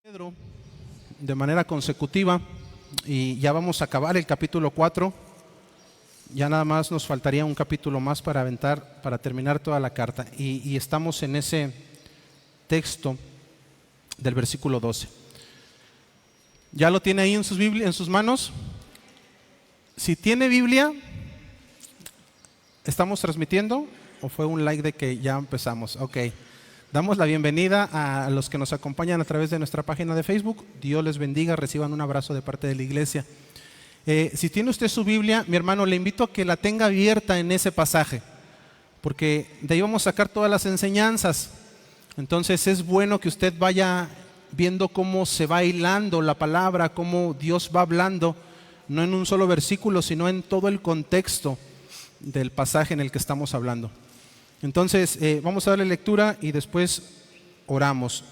Pedro de manera consecutiva y ya vamos a acabar el capítulo 4. Ya nada más nos faltaría un capítulo más para terminar toda la carta y estamos en ese texto del versículo 12. ¿Ya lo tiene ahí en sus manos? Si tiene Biblia, ¿estamos transmitiendo o fue un like de que ya empezamos? Ok. Damos la bienvenida a los que nos acompañan a través de nuestra página de Facebook. Dios les bendiga, reciban un abrazo de parte de la iglesia. Si tiene usted su Biblia, mi hermano, le invito a que la tenga abierta en ese pasaje, porque de ahí vamos a sacar todas las enseñanzas. Entonces es bueno que usted vaya viendo cómo se va hilando la palabra, cómo Dios va hablando, no en un solo versículo, sino en todo el contexto del pasaje en el que estamos hablando. Entonces vamos a darle lectura y después oramos.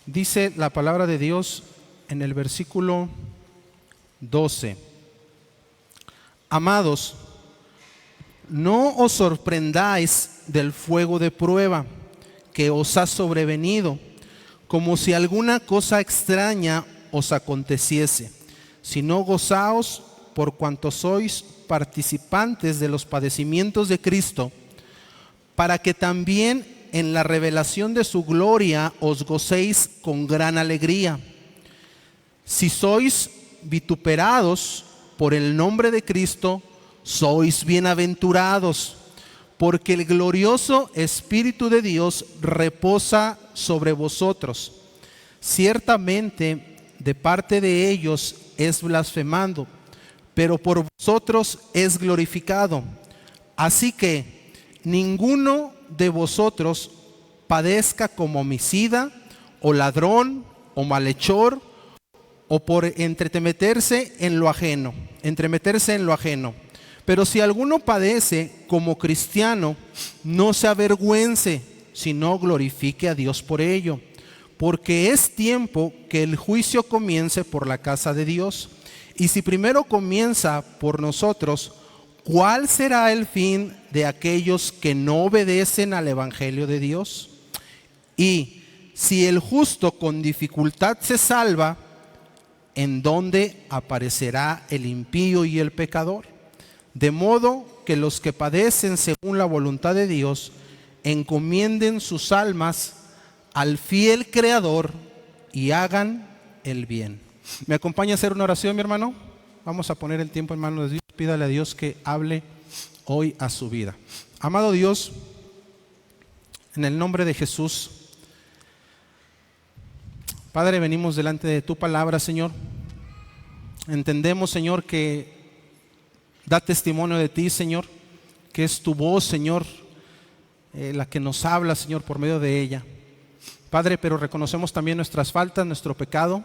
Dice la palabra de Dios en el versículo 12: Amados, no os sorprendáis del fuego de prueba que os ha sobrevenido, como si alguna cosa extraña os aconteciese, sino gozaos por cuanto sois participantes de los padecimientos de Cristo, para que también en la revelación de su gloria os gocéis con gran alegría. Si sois vituperados por el nombre de Cristo, sois bienaventurados, porque el glorioso Espíritu de Dios reposa sobre vosotros. Ciertamente de parte de ellos es blasfemado, pero por vosotros es glorificado. Así que ninguno de vosotros padezca como homicida, o ladrón, o malhechor, o por entremeterse en lo ajeno. Pero si alguno padece como cristiano, no se avergüence, sino glorifique a Dios por ello. Porque es tiempo que el juicio comience por la casa de Dios. Y si primero comienza por nosotros, ¿cuál será el fin de aquellos que no obedecen al Evangelio de Dios? Y si el justo con dificultad se salva, ¿en dónde aparecerá el impío y el pecador? De modo que los que padecen según la voluntad de Dios encomienden sus almas al fiel Creador y hagan el bien. ¿Me acompaña a hacer una oración, mi hermano? Vamos a poner el tiempo en manos de Dios. Pídale a Dios que hable hoy a su vida. Amado Dios, en el nombre de Jesús, Padre, venimos delante de tu palabra, Señor. Entendemos, Señor, que da testimonio de ti, Señor, que es tu voz, Señor, la que nos habla, Señor, por medio de ella. Padre, pero reconocemos también nuestras faltas, nuestro pecado,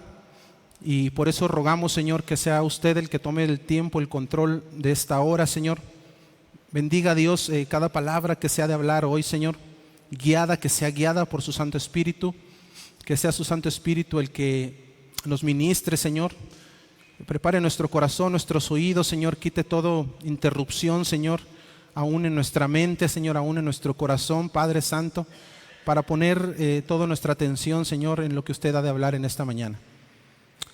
y por eso rogamos, Señor, que sea usted el que tome el tiempo, el control de esta hora, Señor. Bendiga a Dios cada palabra que se ha de hablar hoy, Señor, que sea guiada por su Santo Espíritu, que sea su Santo Espíritu el que nos ministre, Señor. Prepare nuestro corazón, nuestros oídos, Señor, quite toda interrupción, Señor, aún en nuestra mente, Señor, aún en nuestro corazón, Padre Santo, para poner toda nuestra atención, Señor, en lo que usted ha de hablar en esta mañana.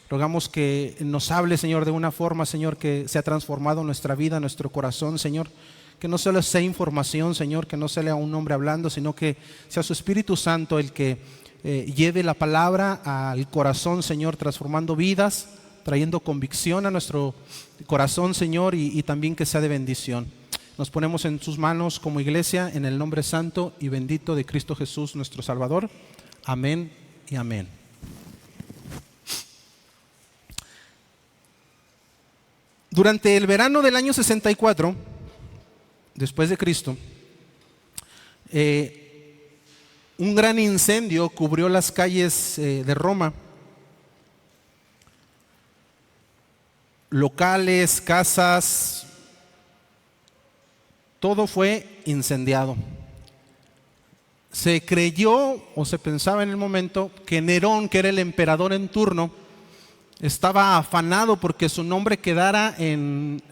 Rogamos que nos hable, Señor, de una forma, Señor, que sea transformado nuestra vida, nuestro corazón, Señor. Que no solo sea información, Señor, que no sea un hombre hablando, sino que sea su Espíritu Santo el que lleve la palabra al corazón, Señor, transformando vidas, trayendo convicción a nuestro corazón, Señor, y también que sea de bendición. Nos ponemos en sus manos como iglesia, en el nombre santo y bendito de Cristo Jesús, nuestro Salvador. Amén y amén. Durante el verano del año 64, después de Cristo, un gran incendio cubrió las calles de Roma. Locales, casas, todo fue incendiado. Se creyó o se pensaba en el momento que Nerón, que era el emperador en turno, estaba afanado porque su nombre quedara en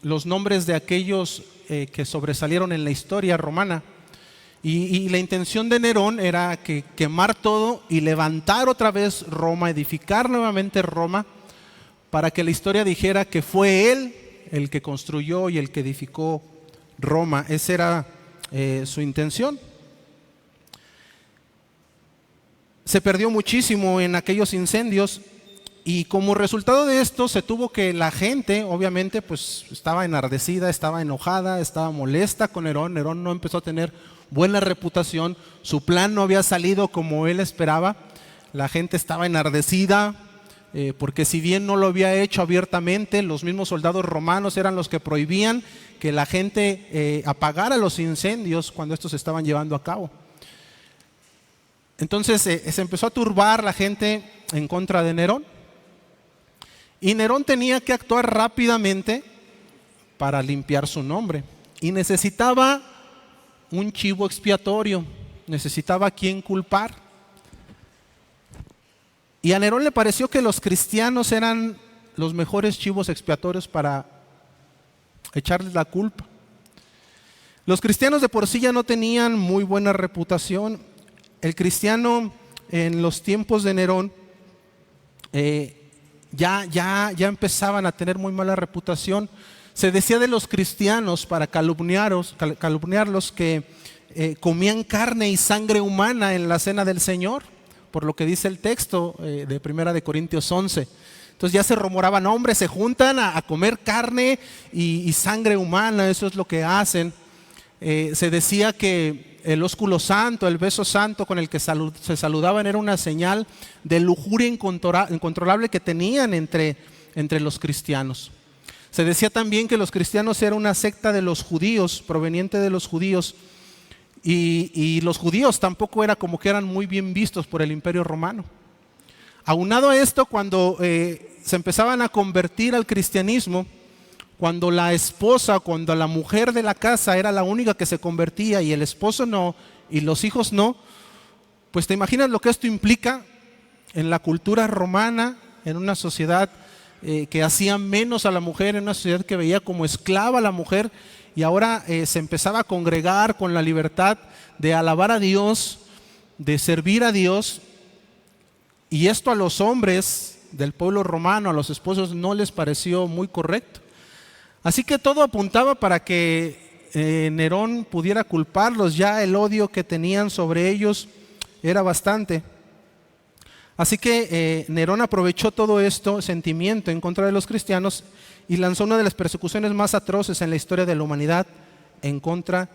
los nombres de aquellos que sobresalieron en la historia romana. Y la intención de Nerón era que quemar todo y levantar otra vez Roma, edificar nuevamente Roma, para que la historia dijera que fue él el que construyó y el que edificó Roma. Esa era su intención. Se perdió muchísimo en aquellos incendios y como resultado de esto se tuvo que la gente, obviamente, pues estaba enardecida, estaba enojada, estaba molesta con Nerón. Nerón no empezó a tener buena reputación, su plan no había salido como él esperaba. La gente estaba enardecida porque si bien no lo había hecho abiertamente, los mismos soldados romanos eran los que prohibían que la gente apagara los incendios cuando estos se estaban llevando a cabo. Entonces se empezó a turbar la gente en contra de Nerón. Y Nerón tenía que actuar rápidamente para limpiar su nombre. Y necesitaba un chivo expiatorio, necesitaba a quien culpar. Y a Nerón le pareció que los cristianos eran los mejores chivos expiatorios para echarles la culpa. Los cristianos de por sí ya no tenían muy buena reputación. El cristiano en los tiempos de Nerón ya empezaban a tener muy mala reputación. Se decía de los cristianos, para calumniarlos, que comían carne y sangre humana en la cena del Señor, por lo que dice el texto de 1 Corintios 11. Entonces ya se rumoraban, hombres se juntan a comer carne y sangre humana, eso es lo que hacen. Se decía que el ósculo santo, el beso santo con el que se saludaban era una señal de lujuria incontrolable que tenían entre los cristianos. Se decía también que los cristianos eran una secta de los judíos, proveniente de los judíos, y los judíos tampoco era como que eran muy bien vistos por el Imperio Romano. Aunado a esto, cuando se empezaban a convertir al cristianismo, cuando la esposa, cuando la mujer de la casa era la única que se convertía y el esposo no, y los hijos no, pues te imaginas lo que esto implica en la cultura romana, en una sociedad que hacía menos a la mujer, en una sociedad que veía como esclava a la mujer, y ahora se empezaba a congregar con la libertad de alabar a Dios, de servir a Dios, y esto a los hombres del pueblo romano, a los esposos, no les pareció muy correcto. Así que todo apuntaba para que Nerón pudiera culparlos. Ya el odio que tenían sobre ellos era bastante. Así que Nerón aprovechó todo esto, sentimiento en contra de los cristianos, y lanzó una de las persecuciones más atroces en la historia de la humanidad en contra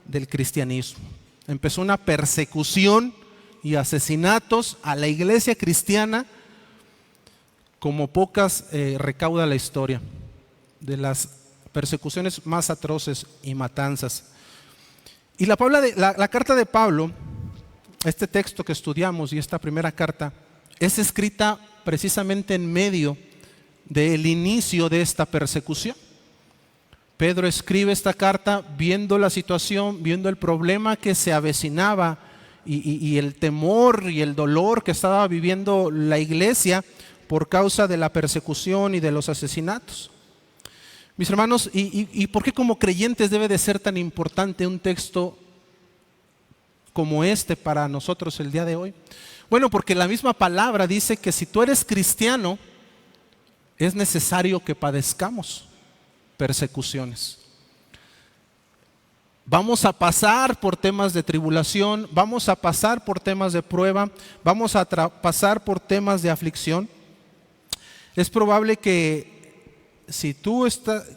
del cristianismo. Empezó una persecución y asesinatos a la iglesia cristiana como pocas recauda la historia, de las persecuciones más atroces y matanzas. Y la carta de Pablo, este texto que estudiamos y esta primera carta, es escrita precisamente en medio del inicio de esta persecución. Pedro escribe esta carta viendo la situación, viendo el problema que se avecinaba y el temor y el dolor que estaba viviendo la iglesia por causa de la persecución y de los asesinatos. Mis hermanos, ¿y por qué como creyentes debe de ser tan importante un texto como este para nosotros el día de hoy? Bueno, porque la misma palabra dice que si tú eres cristiano, es necesario que padezcamos persecuciones. Vamos a pasar por temas de tribulación, vamos a pasar por temas de prueba, vamos a pasar por temas de aflicción. Es probable que si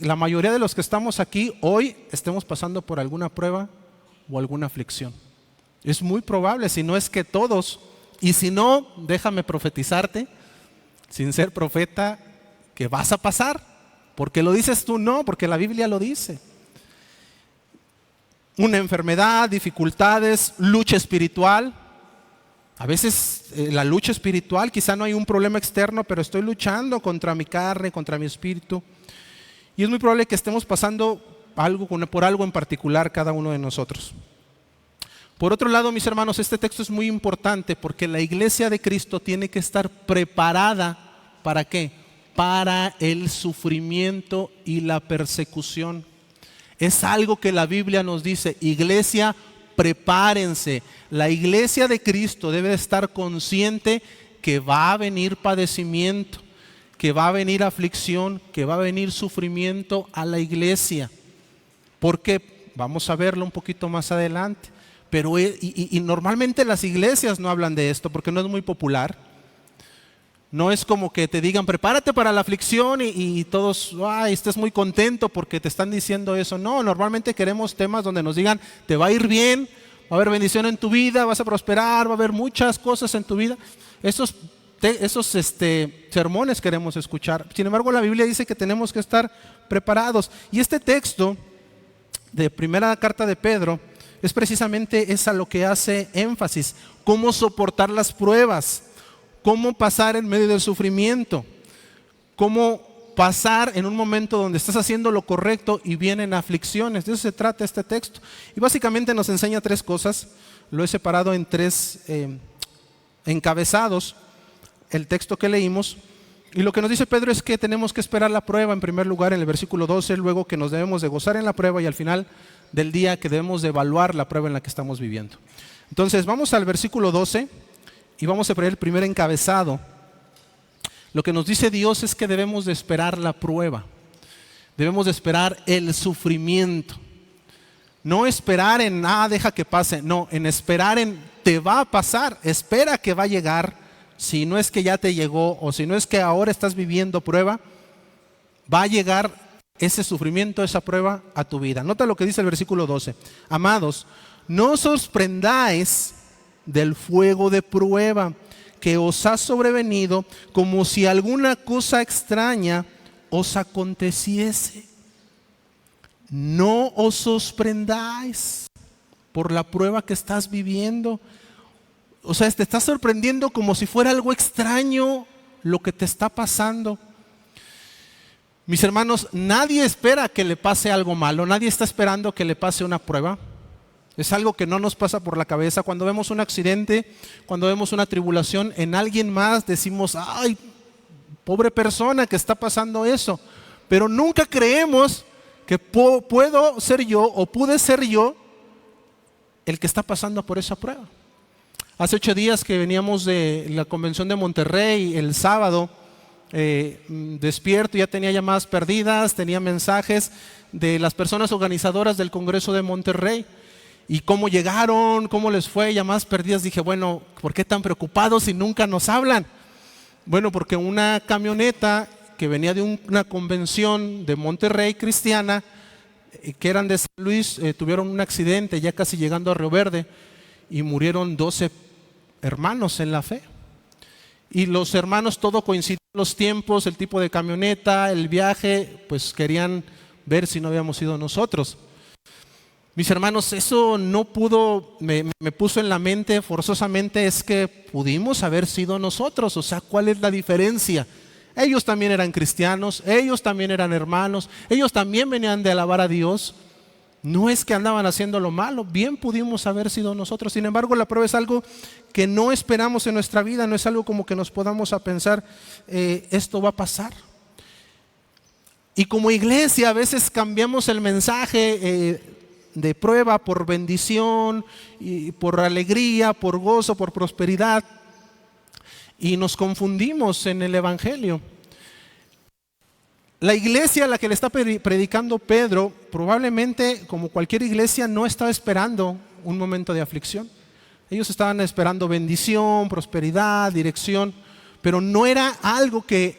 la mayoría de los que estamos aquí hoy estemos pasando por alguna prueba o alguna aflicción. Es muy probable, si no es que todos. Y si no, déjame profetizarte, sin ser profeta, que vas a pasar. Porque lo dices tú, no, porque la Biblia lo dice. Una enfermedad, dificultades, lucha espiritual. A veces la lucha espiritual, quizá no hay un problema externo, pero estoy luchando contra mi carne, contra mi espíritu. Y es muy probable que estemos pasando por algo en particular cada uno de nosotros. Por otro lado, mis hermanos, este texto es muy importante porque la iglesia de Cristo tiene que estar preparada. ¿Para qué? Para el sufrimiento y la persecución. Es algo que la Biblia nos dice: iglesia, prepárense. La iglesia de Cristo debe estar consciente que va a venir padecimiento, que va a venir aflicción, que va a venir sufrimiento a la iglesia. Porque vamos a verlo un poquito más adelante. Pero normalmente las iglesias no hablan de esto porque no es muy popular. No es como que te digan prepárate para la aflicción y todos estés muy contento porque te están diciendo eso. No, normalmente queremos temas donde nos digan te va a ir bien, va a haber bendición en tu vida, vas a prosperar, va a haber muchas cosas en tu vida. Esos sermones queremos escuchar. Sin embargo, la Biblia dice que tenemos que estar preparados. Y este texto de primera carta de Pedro es precisamente a lo que hace énfasis. Cómo soportar las pruebas, cómo pasar en medio del sufrimiento, cómo pasar en un momento donde estás haciendo lo correcto y vienen aflicciones. De eso se trata este texto. Y básicamente nos enseña tres cosas. Lo he separado en tres encabezados, el texto que leímos. Y lo que nos dice Pedro es que tenemos que esperar la prueba en primer lugar en el versículo 12, luego que nos debemos de gozar en la prueba y al final del día que debemos de evaluar la prueba en la que estamos viviendo. Entonces vamos al versículo 12 y vamos a ver el primer encabezado. Lo que nos dice Dios es que debemos de esperar la prueba, debemos de esperar el sufrimiento. No esperar en, deja que pase, no, en esperar en, te va a pasar, espera que va a llegar. Si no es que ya te llegó o si no es que ahora estás viviendo prueba, va a llegar ese sufrimiento, esa prueba a tu vida. Nota lo que dice el versículo 12. Amados, no os sorprendáis del fuego de prueba que os ha sobrevenido como si alguna cosa extraña os aconteciese. No os sorprendáis por la prueba que estás viviendo. O sea, te está sorprendiendo como si fuera algo extraño lo que te está pasando. Mis hermanos, nadie espera que le pase algo malo, nadie está esperando que le pase una prueba. Es algo que no nos pasa por la cabeza. Cuando vemos un accidente, cuando vemos una tribulación en alguien más, decimos, ay, pobre persona que está pasando eso. Pero nunca creemos que puedo ser yo o pude ser yo el que está pasando por esa prueba. Hace 8 días que veníamos de la convención de Monterrey, el sábado, despierto, ya tenía llamadas perdidas, tenía mensajes de las personas organizadoras del Congreso de Monterrey y cómo llegaron, cómo les fue, llamadas perdidas. Dije, bueno, ¿por qué tan preocupados si nunca nos hablan? Bueno, porque una camioneta que venía de una convención de Monterrey cristiana, que eran de San Luis, tuvieron un accidente ya casi llegando a Río Verde y murieron 12 hermanos en la fe. Y los hermanos, todo coincidió en los tiempos, el tipo de camioneta, el viaje, pues querían ver si no habíamos sido nosotros. Mis hermanos, eso no pudo, me puso en la mente forzosamente, es que pudimos haber sido nosotros. O sea, ¿cuál es la diferencia? Ellos también eran cristianos, ellos también eran hermanos, ellos también venían de alabar a Dios. No es que andaban haciendo lo malo, bien pudimos haber sido nosotros. Sin embargo, la prueba es algo que no esperamos en nuestra vida, no es algo como que nos podamos a pensar, esto va a pasar. Y como iglesia a veces cambiamos el mensaje de prueba por bendición, y por alegría, por gozo, por prosperidad, y nos confundimos en el evangelio. La iglesia a la que le está predicando Pedro, probablemente como cualquier iglesia, no estaba esperando un momento de aflicción. Ellos estaban esperando bendición, prosperidad, dirección, pero no era algo que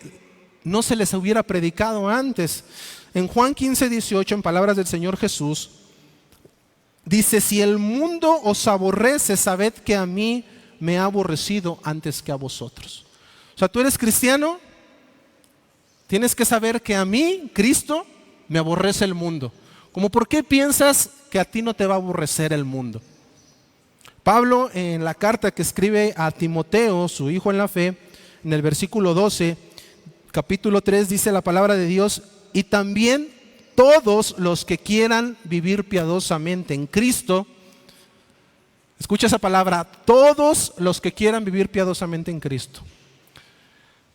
no se les hubiera predicado antes. En Juan 15:18, en palabras del Señor Jesús, dice, si el mundo os aborrece, sabed que a mí me ha aborrecido antes que a vosotros. O sea, tú eres cristiano, tienes que saber que a mí, Cristo, me aborrece el mundo. ¿Cómo por qué piensas que a ti no te va a aborrecer el mundo? Pablo, en la carta que escribe a Timoteo, su hijo en la fe, en el versículo 12, capítulo 3, dice la palabra de Dios, y también todos los que quieran vivir piadosamente en Cristo. Escucha esa palabra, todos los que quieran vivir piadosamente en Cristo.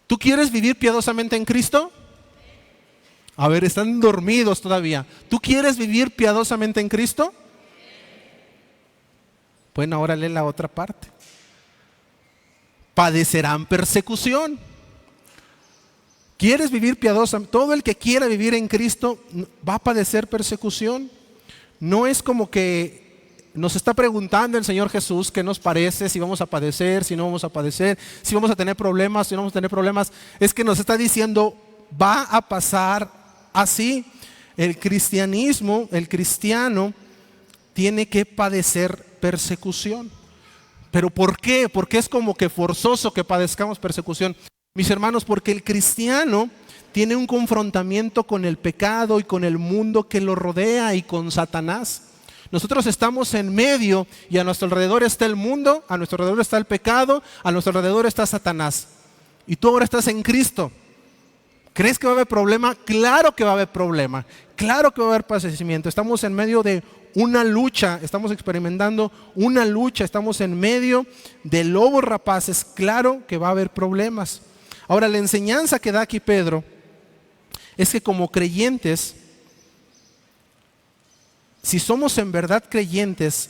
¿Tú quieres vivir piadosamente en Cristo? A ver, están dormidos todavía. ¿Tú quieres vivir piadosamente en Cristo? Bueno, ahora lee la otra parte. Padecerán persecución. ¿Quieres vivir piadosamente? Todo el que quiera vivir en Cristo va a padecer persecución. No es como que nos está preguntando el Señor Jesús qué nos parece, si vamos a padecer, si no vamos a padecer, si vamos a tener problemas, si no vamos a tener problemas. Es que nos está diciendo, va a pasar así. El cristianismo, el cristiano, tiene que padecer persecución. ¿Pero por qué? Porque es como que forzoso que padezcamos persecución. Mis hermanos, porque el cristiano tiene un confrontamiento con el pecado y con el mundo que lo rodea y con Satanás. Nosotros estamos en medio y a nuestro alrededor está el mundo, a nuestro alrededor está el pecado, a nuestro alrededor está Satanás. Y tú ahora estás en Cristo. ¿Crees que va a haber problema? Claro que va a haber problema. Claro que va a haber padecimiento. Estamos en medio de una lucha, estamos experimentando una lucha, estamos en medio de lobos rapaces. Claro que va a haber problemas. Ahora, la enseñanza que da aquí Pedro es que como creyentes, si somos en verdad creyentes,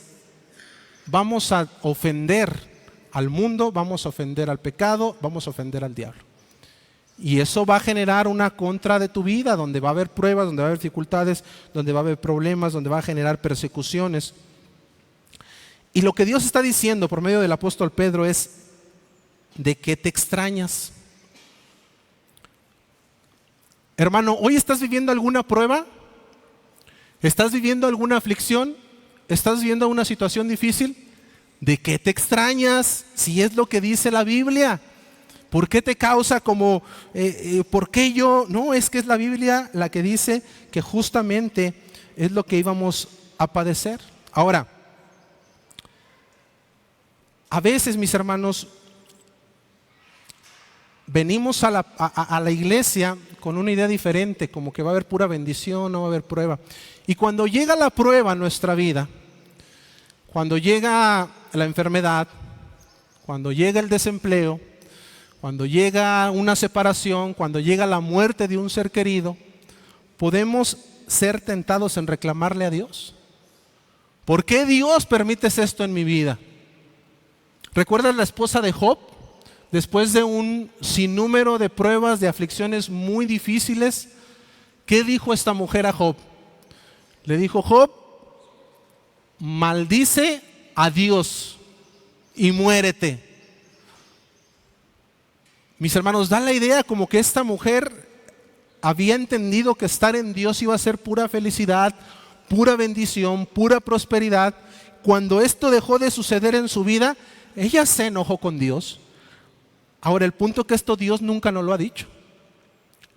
vamos a ofender al mundo, vamos a ofender al pecado, vamos a ofender al diablo. Y eso va a generar una contra de tu vida, donde va a haber pruebas, donde va a haber dificultades, donde va a haber problemas, donde va a generar persecuciones. Y lo que Dios está diciendo por medio del apóstol Pedro es: ¿de qué te extrañas? Hermano, ¿hoy estás viviendo alguna prueba? ¿Estás viviendo alguna aflicción? ¿Estás viviendo una situación difícil? ¿De qué te extrañas? Si es lo que dice la Biblia. ¿Por qué te causa como, por qué yo? No, es que es la Biblia la que dice que justamente es lo que íbamos a padecer. Ahora, a veces, mis hermanos, venimos a la iglesia con una idea diferente, como que va a haber pura bendición, no va a haber prueba. Y cuando llega la prueba en nuestra vida, cuando llega la enfermedad, cuando llega el desempleo, cuando llega una separación, cuando llega la muerte de un ser querido, podemos ser tentados en reclamarle a Dios. ¿Por qué Dios permites esto en mi vida? ¿Recuerdas la esposa de Job? Después de un sinnúmero de pruebas, de aflicciones muy difíciles, ¿qué dijo esta mujer a Job? Le dijo: Job, maldice a Dios y muérete. Mis hermanos, da la idea como que esta mujer había entendido que estar en Dios iba a ser pura felicidad, pura bendición, pura prosperidad. Cuando esto dejó de suceder en su vida, ella se enojó con Dios. Ahora, el punto es que esto Dios nunca nos lo ha dicho.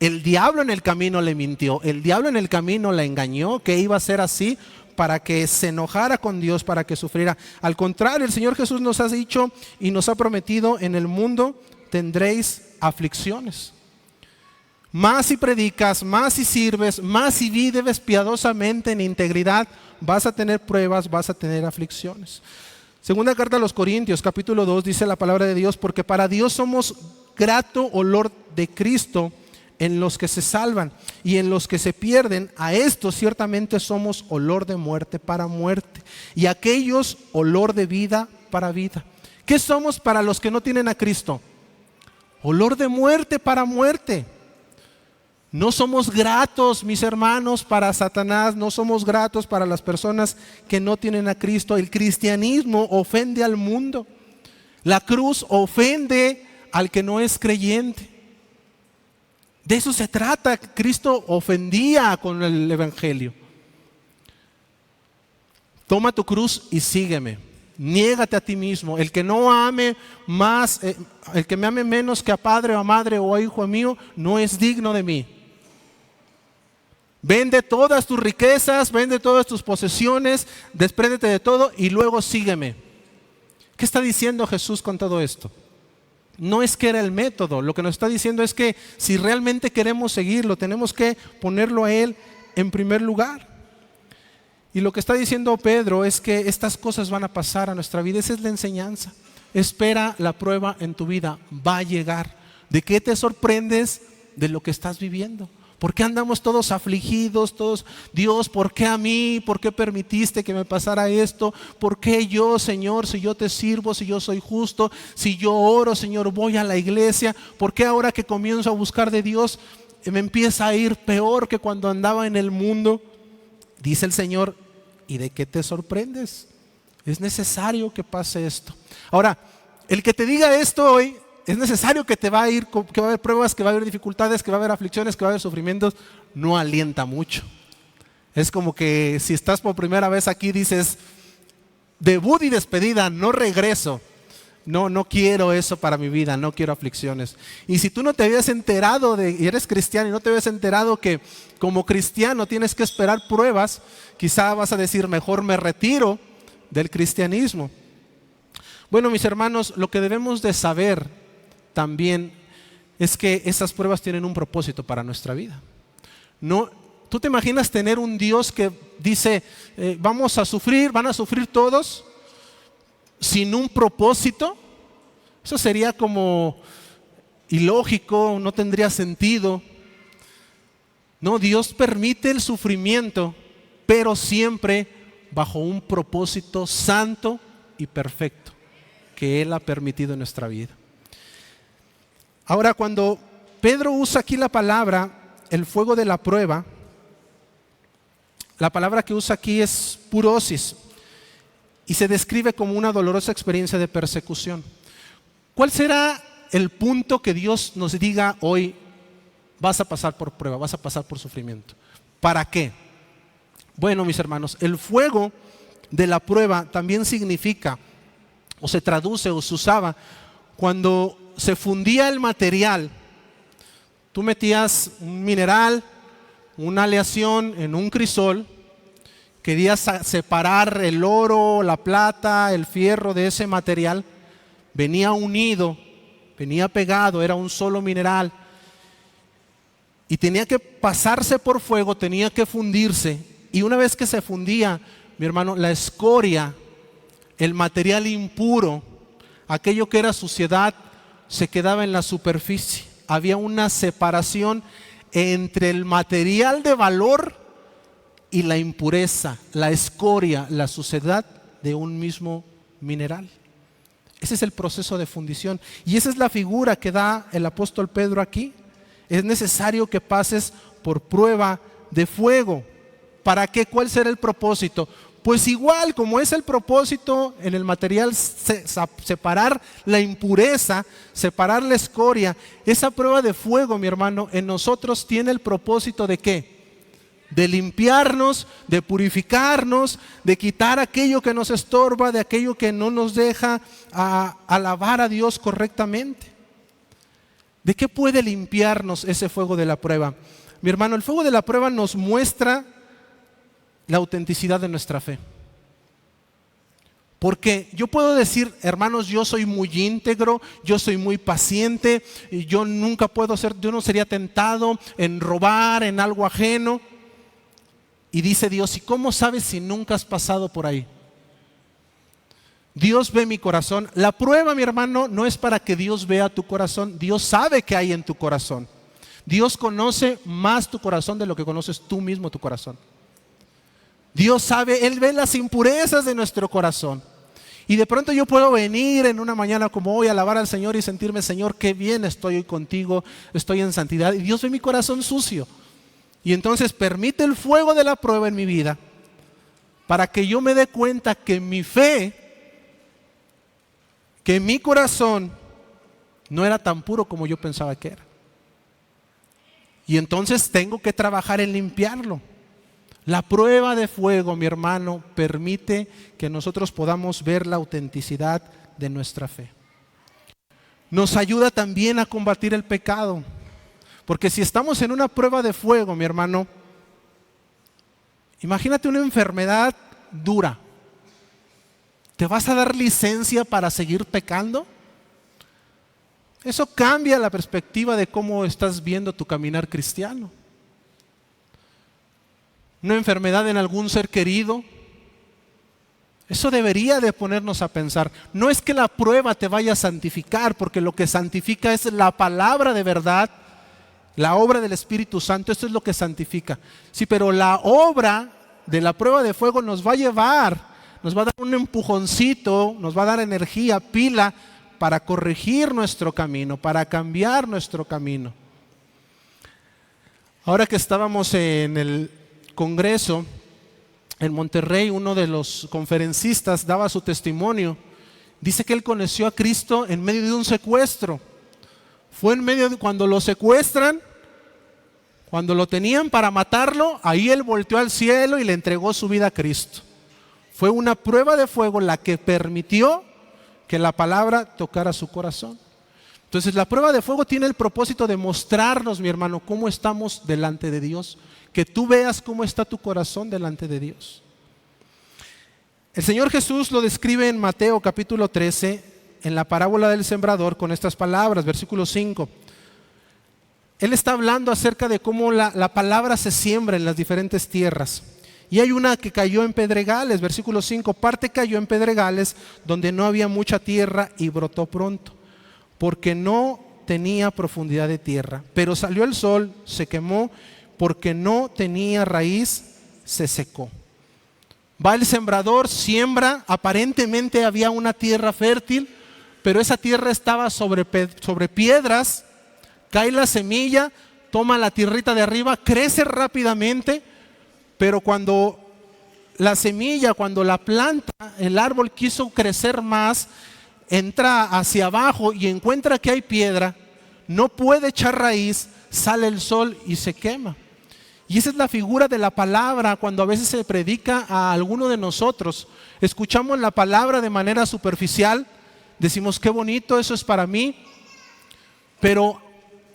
El diablo en el camino le mintió, el diablo en el camino la engañó, que iba a ser así para que se enojara con Dios, para que sufriera. Al contrario, el Señor Jesús nos ha dicho y nos ha prometido: en el mundo tendréis aflicciones. Más si predicas, más si sirves, más si vives piadosamente en integridad, vas a tener pruebas, vas a tener aflicciones. Segunda carta a los Corintios, capítulo 2, dice la palabra de Dios: porque para Dios somos grato olor de Cristo en los que se salvan, y en los que se pierden, a estos ciertamente somos olor de muerte para muerte, y a aquellos olor de vida para vida. ¿Qué somos para los que no tienen a Cristo? Olor de muerte para muerte. No somos gratos, mis hermanos, para Satanás, no somos gratos para las personas que no tienen a Cristo. El cristianismo ofende al mundo. La cruz ofende al que no es creyente. De eso se trata. Cristo ofendía con el evangelio. Toma tu cruz y sígueme. Niégate a ti mismo. El que no ame más, el que me ame menos que a padre o a madre o a hijo mío, no es digno de mí. Vende todas tus riquezas, vende todas tus posesiones, despréndete de todo y luego sígueme. ¿Qué está diciendo Jesús con todo esto? No es que era el método, lo que nos está diciendo es que si realmente queremos seguirlo, tenemos que ponerlo a Él en primer lugar. Y lo que está diciendo Pedro es que estas cosas van a pasar a nuestra vida. Esa es la enseñanza. Espera la prueba en tu vida, va a llegar. ¿De qué te sorprendes? De lo que estás viviendo. ¿Por qué andamos todos afligidos, todos, Dios, ¿por qué a mí? ¿Por qué permitiste que me pasara esto? ¿Por qué yo, Señor, si yo te sirvo, si yo soy justo, si yo oro, Señor, voy a la iglesia? ¿Por qué ahora que comienzo a buscar de Dios me empieza a ir peor que cuando andaba en el mundo? Dice el Señor, ¿y de qué te sorprendes? Es necesario que pase esto. Ahora, el que te diga esto hoy, es necesario que te va a ir, que va a haber pruebas, que va a haber dificultades, que va a haber aflicciones, que va a haber sufrimientos, no alienta mucho. Es como que si estás por primera vez aquí dices, debut y despedida, no regreso. No quiero eso para mi vida, no quiero aflicciones. Y si tú no te habías enterado y eres cristiano y no te habías enterado que como cristiano tienes que esperar pruebas, quizá vas a decir, mejor me retiro del cristianismo. Bueno, mis hermanos, lo que debemos de saber también es que esas pruebas tienen un propósito para nuestra vida. No, ¿tú te imaginas tener un Dios que dice, vamos a sufrir, van a sufrir todos, sin un propósito? Eso sería como ilógico, no tendría sentido. No, Dios permite el sufrimiento, pero siempre bajo un propósito santo y perfecto que Él ha permitido en nuestra vida. Ahora, cuando Pedro usa aquí la palabra, el fuego de la prueba, la palabra que usa aquí es purosis y se describe como una dolorosa experiencia de persecución. ¿Cuál será el punto que Dios nos diga hoy? Vas a pasar por prueba, vas a pasar por sufrimiento. ¿Para qué? Bueno, mis hermanos, el fuego de la prueba también significa, o se traduce o se usaba, cuando se fundía el material. Tú metías un mineral, una aleación en un crisol, querías separar el oro, la plata, el fierro de ese material, venía unido, venía pegado, era un solo mineral y tenía que pasarse por fuego, tenía que fundirse, y una vez que se fundía, mi hermano, la escoria, el material impuro, aquello que era suciedad, se quedaba en la superficie. Había una separación entre el material de valor y la impureza, la escoria, la suciedad de un mismo mineral. Ese es el proceso de fundición y esa es la figura que da el apóstol Pedro aquí. Es necesario que pases por prueba de fuego. ¿Para qué? ¿Cuál será el propósito? Pues igual como es el propósito en el material separar la impureza, separar la escoria, esa prueba de fuego, mi hermano, en nosotros tiene el propósito ¿de qué? De limpiarnos, de purificarnos, de quitar aquello que nos estorba, de aquello que no nos deja alabar a Dios correctamente. ¿De qué puede limpiarnos ese fuego de la prueba? Mi hermano, el fuego de la prueba nos muestra la autenticidad de nuestra fe. Porque yo puedo decir, hermanos, yo soy muy íntegro, yo soy muy paciente, y yo no sería tentado en robar, en algo ajeno. Y dice Dios, ¿y cómo sabes si nunca has pasado por ahí? Dios ve mi corazón. La prueba, mi hermano, no es para que Dios vea tu corazón. Dios sabe qué hay en tu corazón. Dios conoce más tu corazón de lo que conoces tú mismo tu corazón. Dios sabe, Él ve las impurezas de nuestro corazón. Y de pronto yo puedo venir en una mañana como hoy a alabar al Señor y sentirme, Señor, qué bien estoy hoy contigo, estoy en santidad. Y Dios ve mi corazón sucio. Y entonces permite el fuego de la prueba en mi vida para que yo me dé cuenta que mi fe, que mi corazón no era tan puro como yo pensaba que era. Y entonces tengo que trabajar en limpiarlo. La prueba de fuego, mi hermano, permite que nosotros podamos ver la autenticidad de nuestra fe. Nos ayuda también a combatir el pecado. Porque si estamos en una prueba de fuego, mi hermano, imagínate una enfermedad dura. ¿Te vas a dar licencia para seguir pecando? Eso cambia la perspectiva de cómo estás viendo tu caminar cristiano. Una enfermedad en algún ser querido, eso debería de ponernos a pensar. No es que la prueba te vaya a santificar, porque lo que santifica es la palabra de verdad La obra del Espíritu Santo, esto es lo que santifica. Sí, pero la obra de la prueba de fuego nos va a llevar, nos va a dar un empujoncito, nos va a dar energía, pila, para corregir nuestro camino, para cambiar nuestro camino. Ahora que estábamos en el Congreso en Monterrey, uno de los conferencistas daba su testimonio. Dice que él conoció a Cristo en medio de un secuestro. Fue en medio de cuando lo secuestran, cuando lo tenían para matarlo, ahí él volteó al cielo y le entregó su vida a Cristo. Fue una prueba de fuego la que permitió que la palabra tocara su corazón. Entonces la prueba de fuego tiene el propósito de mostrarnos, mi hermano, cómo estamos delante de Dios. Que tú veas cómo está tu corazón delante de Dios. El Señor Jesús lo describe en Mateo capítulo 13, en la parábola del sembrador, con estas palabras, versículo 5. Él está hablando acerca de cómo la palabra se siembra en las diferentes tierras. Y hay una que cayó en pedregales, versículo 5. Parte cayó en pedregales donde no había mucha tierra y brotó pronto, porque no tenía profundidad de tierra. Pero salió el sol, se quemó, porque no tenía raíz, se secó. Va el sembrador, siembra, aparentemente había una tierra fértil, pero esa tierra estaba sobre piedras. Cae la semilla, toma la tierrita de arriba, crece rápidamente, pero cuando la semilla, cuando la planta, el árbol quiso crecer más, entra hacia abajo y encuentra que hay piedra, no puede echar raíz, sale el sol y se quema. Y esa es la figura de la palabra cuando a veces se predica a alguno de nosotros. Escuchamos la palabra de manera superficial, decimos qué bonito, eso es para mí, pero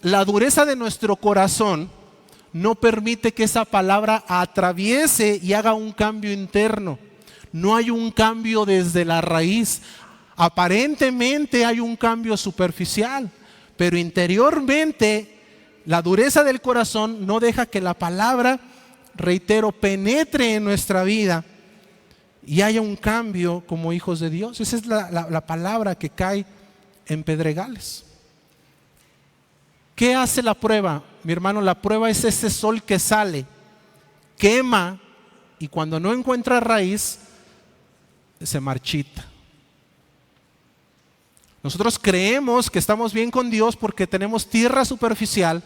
la dureza de nuestro corazón no permite que esa palabra atraviese y haga un cambio interno. No hay un cambio desde la raíz. Aparentemente hay un cambio superficial, pero interiormente la dureza del corazón no deja que la palabra, reitero, penetre en nuestra vida y haya un cambio como hijos de Dios. Esa es la palabra que cae en pedregales. ¿Qué hace la prueba? Mi hermano, la prueba es ese sol que sale, quema y cuando no encuentra raíz, se marchita. Nosotros creemos que estamos bien con Dios porque tenemos tierra superficial,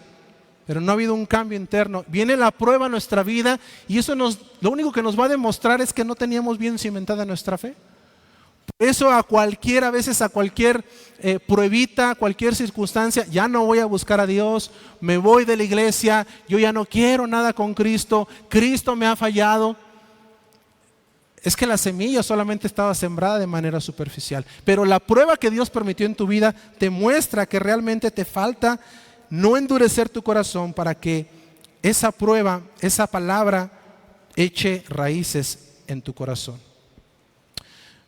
pero no ha habido un cambio interno. Viene la prueba a nuestra vida y eso lo único que nos va a demostrar es que no teníamos bien cimentada nuestra fe. Por eso a veces a cualquier pruebita, cualquier circunstancia, ya no voy a buscar a Dios, me voy de la iglesia, yo ya no quiero nada con Cristo, Cristo me ha fallado. Es que la semilla solamente estaba sembrada de manera superficial. Pero la prueba que Dios permitió en tu vida te muestra que realmente te falta no endurecer tu corazón para que esa prueba, esa palabra, eche raíces en tu corazón.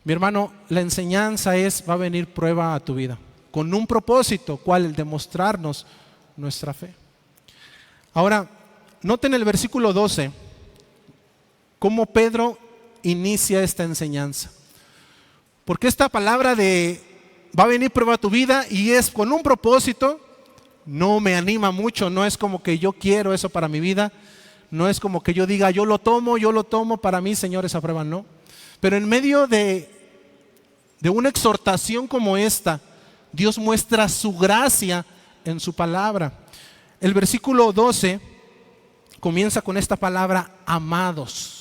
Mi hermano, la enseñanza va a venir prueba a tu vida, con un propósito, ¿cuál? El de mostrarnos nuestra fe. Ahora, noten el versículo 12, cómo Pedro inicia esta enseñanza. Porque esta palabra de va a venir prueba a tu vida y es con un propósito, no me anima mucho, no es como que yo quiero eso para mi vida, no es como que yo diga yo lo tomo para mí, Señor, esa prueba no. Pero en medio de una exhortación como esta, Dios muestra su gracia en su palabra. El versículo 12 comienza con esta palabra amados.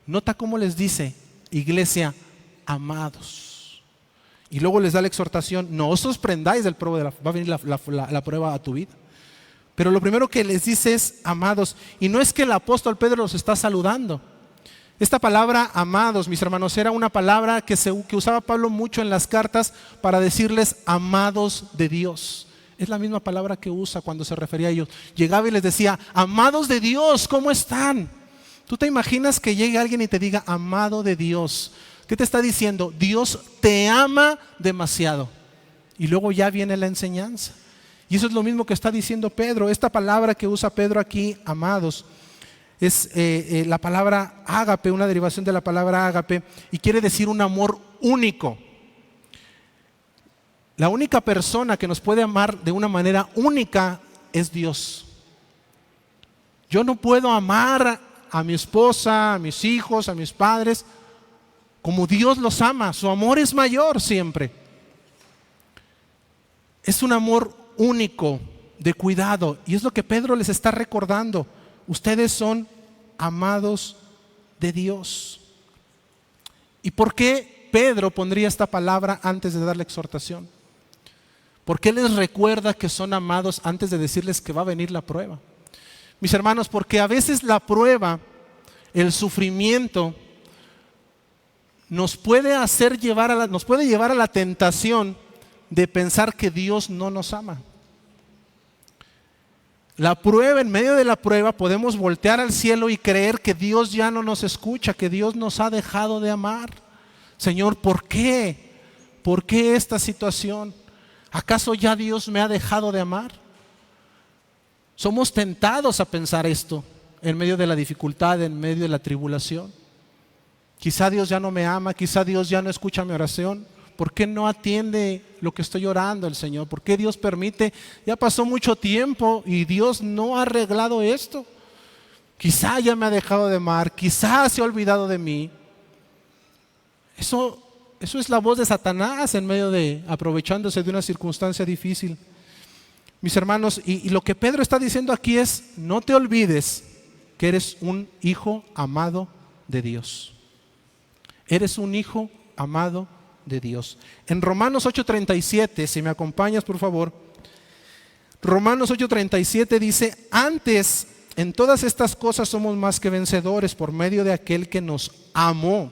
Nota cómo les dice, iglesia, amados. Y luego les da la exhortación, no os sorprendáis del prueba, va a venir la prueba a tu vida. Pero lo primero que les dice es amados. Y no es que el apóstol Pedro los está saludando. Esta palabra amados, mis hermanos, era una palabra que usaba Pablo mucho en las cartas para decirles amados de Dios. Es la misma palabra que usa cuando se refería a ellos. Llegaba y les decía, amados de Dios, ¿cómo están? ¿Tú te imaginas que llegue alguien y te diga, amado de Dios? ¿Qué te está diciendo? Dios te ama demasiado. Y luego ya viene la enseñanza. Y eso es lo mismo que está diciendo Pedro. Esta palabra que usa Pedro aquí, amados, es la palabra ágape, una derivación de la palabra ágape, y quiere decir un amor único. La única persona que nos puede amar de una manera única es Dios. Yo no puedo amar a mi esposa, a mis hijos, a mis padres, como Dios los ama. Su amor es mayor siempre. Es un amor único, de cuidado. Y es lo que Pedro les está recordando. Ustedes son amados de Dios. ¿Y por qué Pedro pondría esta palabra antes de dar la exhortación? ¿Por qué les recuerda que son amados antes de decirles que va a venir la prueba? Mis hermanos, porque a veces la prueba, el sufrimiento, nos puede llevar a la tentación de pensar que Dios no nos ama. La prueba, en medio de la prueba, podemos voltear al cielo y creer que Dios ya no nos escucha, que Dios nos ha dejado de amar. Señor, ¿por qué? ¿Por qué esta situación? ¿Acaso ya Dios me ha dejado de amar? Somos tentados a pensar esto en medio de la dificultad, en medio de la tribulación. Quizá Dios ya no me ama, quizá Dios ya no escucha mi oración. ¿Por qué no atiende lo que estoy orando el Señor? ¿Por qué Dios permite? Ya pasó mucho tiempo y Dios no ha arreglado esto. Quizá ya me ha dejado de amar, quizá se ha olvidado de mí. Eso es la voz de Satanás aprovechándose de una circunstancia difícil. Mis hermanos, y lo que Pedro está diciendo aquí es: no te olvides que eres un hijo amado de Dios. Eres un hijo amado de Dios. En Romanos 8:37, si me acompañas por favor, Romanos 8:37 dice: antes, en todas estas cosas somos más que vencedores por medio de aquel que nos amó.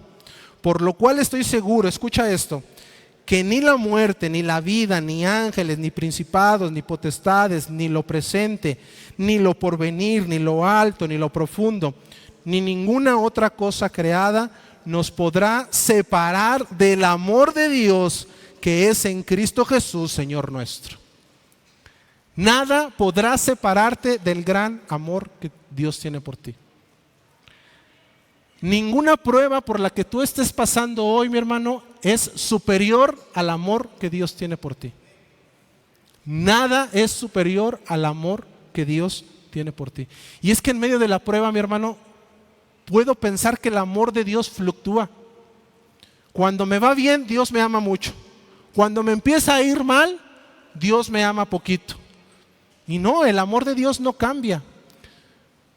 Por lo cual estoy seguro, escucha esto, que ni la muerte, ni la vida, ni ángeles, ni principados, ni potestades, ni lo presente, ni lo porvenir, ni lo alto, ni lo profundo, ni ninguna otra cosa creada nos podrá separar del amor de Dios que es en Cristo Jesús, Señor nuestro. Nada podrá separarte del gran amor que Dios tiene por ti. Ninguna prueba por la que tú estés pasando hoy, mi hermano, es superior al amor que Dios tiene por ti. Nada es superior al amor que Dios tiene por ti. Y es que en medio de la prueba, mi hermano, puedo pensar que el amor de Dios fluctúa. Cuando me va bien, Dios me ama mucho. Cuando me empieza a ir mal, Dios me ama poquito. Y no, el amor de Dios no cambia.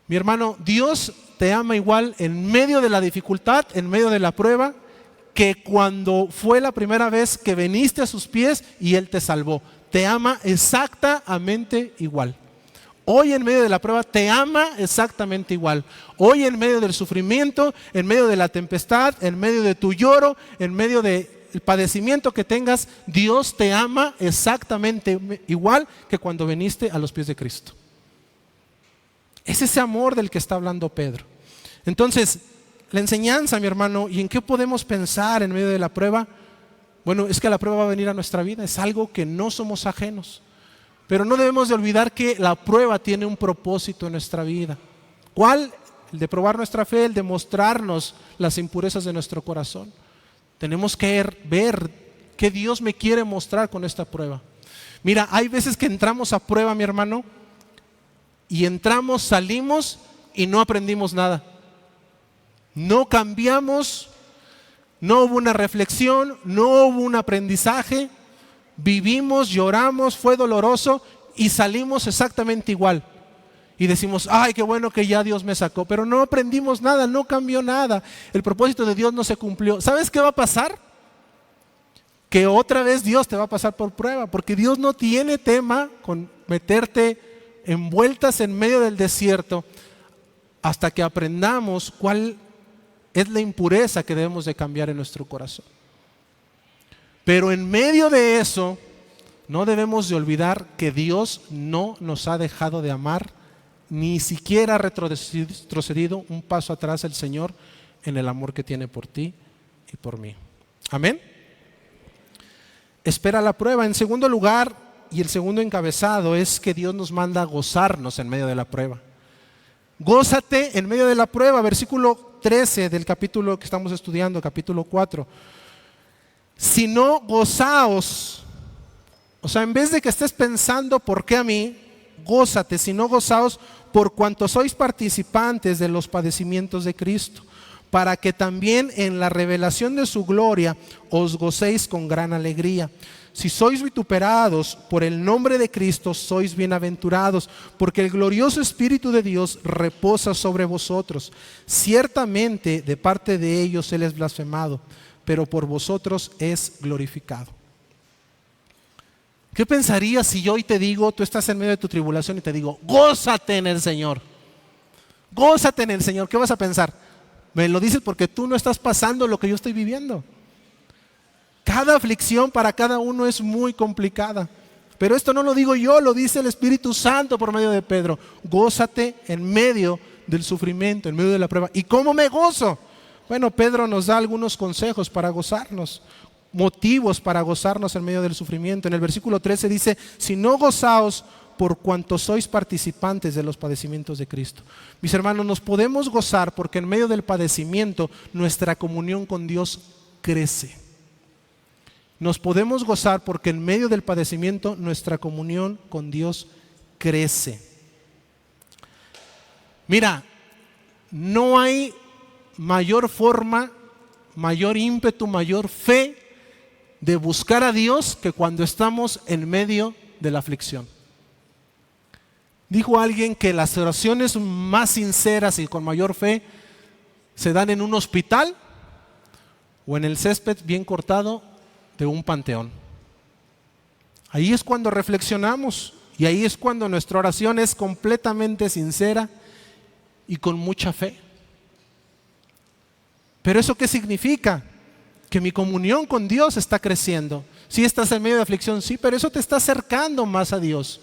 Mi hermano, Dios te ama igual en medio de la dificultad, en medio de la prueba, que cuando fue la primera vez que viniste a sus pies y Él te salvó. Te ama exactamente igual. Hoy en medio de la prueba te ama exactamente igual. Hoy en medio del sufrimiento, en medio de la tempestad, en medio de tu lloro, en medio del padecimiento que tengas, Dios te ama exactamente igual que cuando viniste a los pies de Cristo. Es ese amor del que está hablando Pedro. Entonces, la enseñanza, mi hermano, ¿y en qué podemos pensar en medio de la prueba? Bueno, es que la prueba va a venir a nuestra vida, es algo que no somos ajenos. Pero no debemos de olvidar que la prueba tiene un propósito en nuestra vida. ¿Cuál? El de probar nuestra fe, el de mostrarnos las impurezas de nuestro corazón. Tenemos que ver qué Dios me quiere mostrar con esta prueba. Mira, hay veces que entramos a prueba, mi hermano, y entramos, salimos y no aprendimos nada. No cambiamos, no hubo una reflexión, no hubo un aprendizaje. Vivimos, lloramos, fue doloroso y salimos exactamente igual. Y decimos, ay, qué bueno que ya Dios me sacó, pero no aprendimos nada, no cambió nada. El propósito de Dios no se cumplió. ¿Sabes qué va a pasar? Que otra vez Dios te va a pasar por prueba, porque Dios no tiene tema con meterte envueltas en medio del desierto hasta que aprendamos cuál es la impureza que debemos de cambiar en nuestro corazón. Pero en medio de eso, no debemos de olvidar que Dios no nos ha dejado de amar, ni siquiera ha retrocedido un paso atrás el Señor en el amor que tiene por ti y por mí. Amén. Espera la prueba. En segundo lugar, y el segundo encabezado, es que Dios nos manda a gozarnos en medio de la prueba. Gózate en medio de la prueba. Versículo 13 del capítulo que estamos estudiando, capítulo 4. Si no, gozaos. O sea, en vez de que estés pensando ¿por qué a mí? gózate, sino gozaos por cuanto sois participantes de los padecimientos de Cristo, para que también en la revelación de su gloria os gocéis con gran alegría. Si sois vituperados por el nombre de Cristo, sois bienaventurados, porque el glorioso Espíritu de Dios reposa sobre vosotros. Ciertamente de parte de ellos Él es blasfemado, pero por vosotros es glorificado. ¿Qué pensarías si yo hoy te digo, tú estás en medio de tu tribulación y te digo, gózate en el Señor? Gózate en el Señor. ¿Qué vas a pensar? Me lo dices porque tú no estás pasando lo que yo estoy viviendo. Cada aflicción para cada uno es muy complicada. Pero esto no lo digo yo, lo dice el Espíritu Santo por medio de Pedro. Gózate en medio del sufrimiento, en medio de la prueba. ¿Y cómo me gozo? Bueno, Pedro nos da algunos consejos para gozarnos, motivos para gozarnos en medio del sufrimiento. En el versículo 13 dice, si no gozaos por cuanto sois participantes de los padecimientos de Cristo. Mis hermanos, nos podemos gozar porque en medio del padecimiento nuestra comunión con Dios crece. Nos podemos gozar porque en medio del padecimiento nuestra comunión con Dios crece. Mira, no hay mayor forma, mayor ímpetu, mayor fe de buscar a Dios que cuando estamos en medio de la aflicción. Dijo alguien que las oraciones más sinceras y con mayor fe se dan en un hospital o en el césped bien cortado de un panteón. Ahí es cuando reflexionamos y ahí es cuando nuestra oración es completamente sincera y con mucha fe. ¿Pero eso qué significa? Que mi comunión con Dios está creciendo. Sí, estás en medio de aflicción, sí, pero eso te está acercando más a Dios.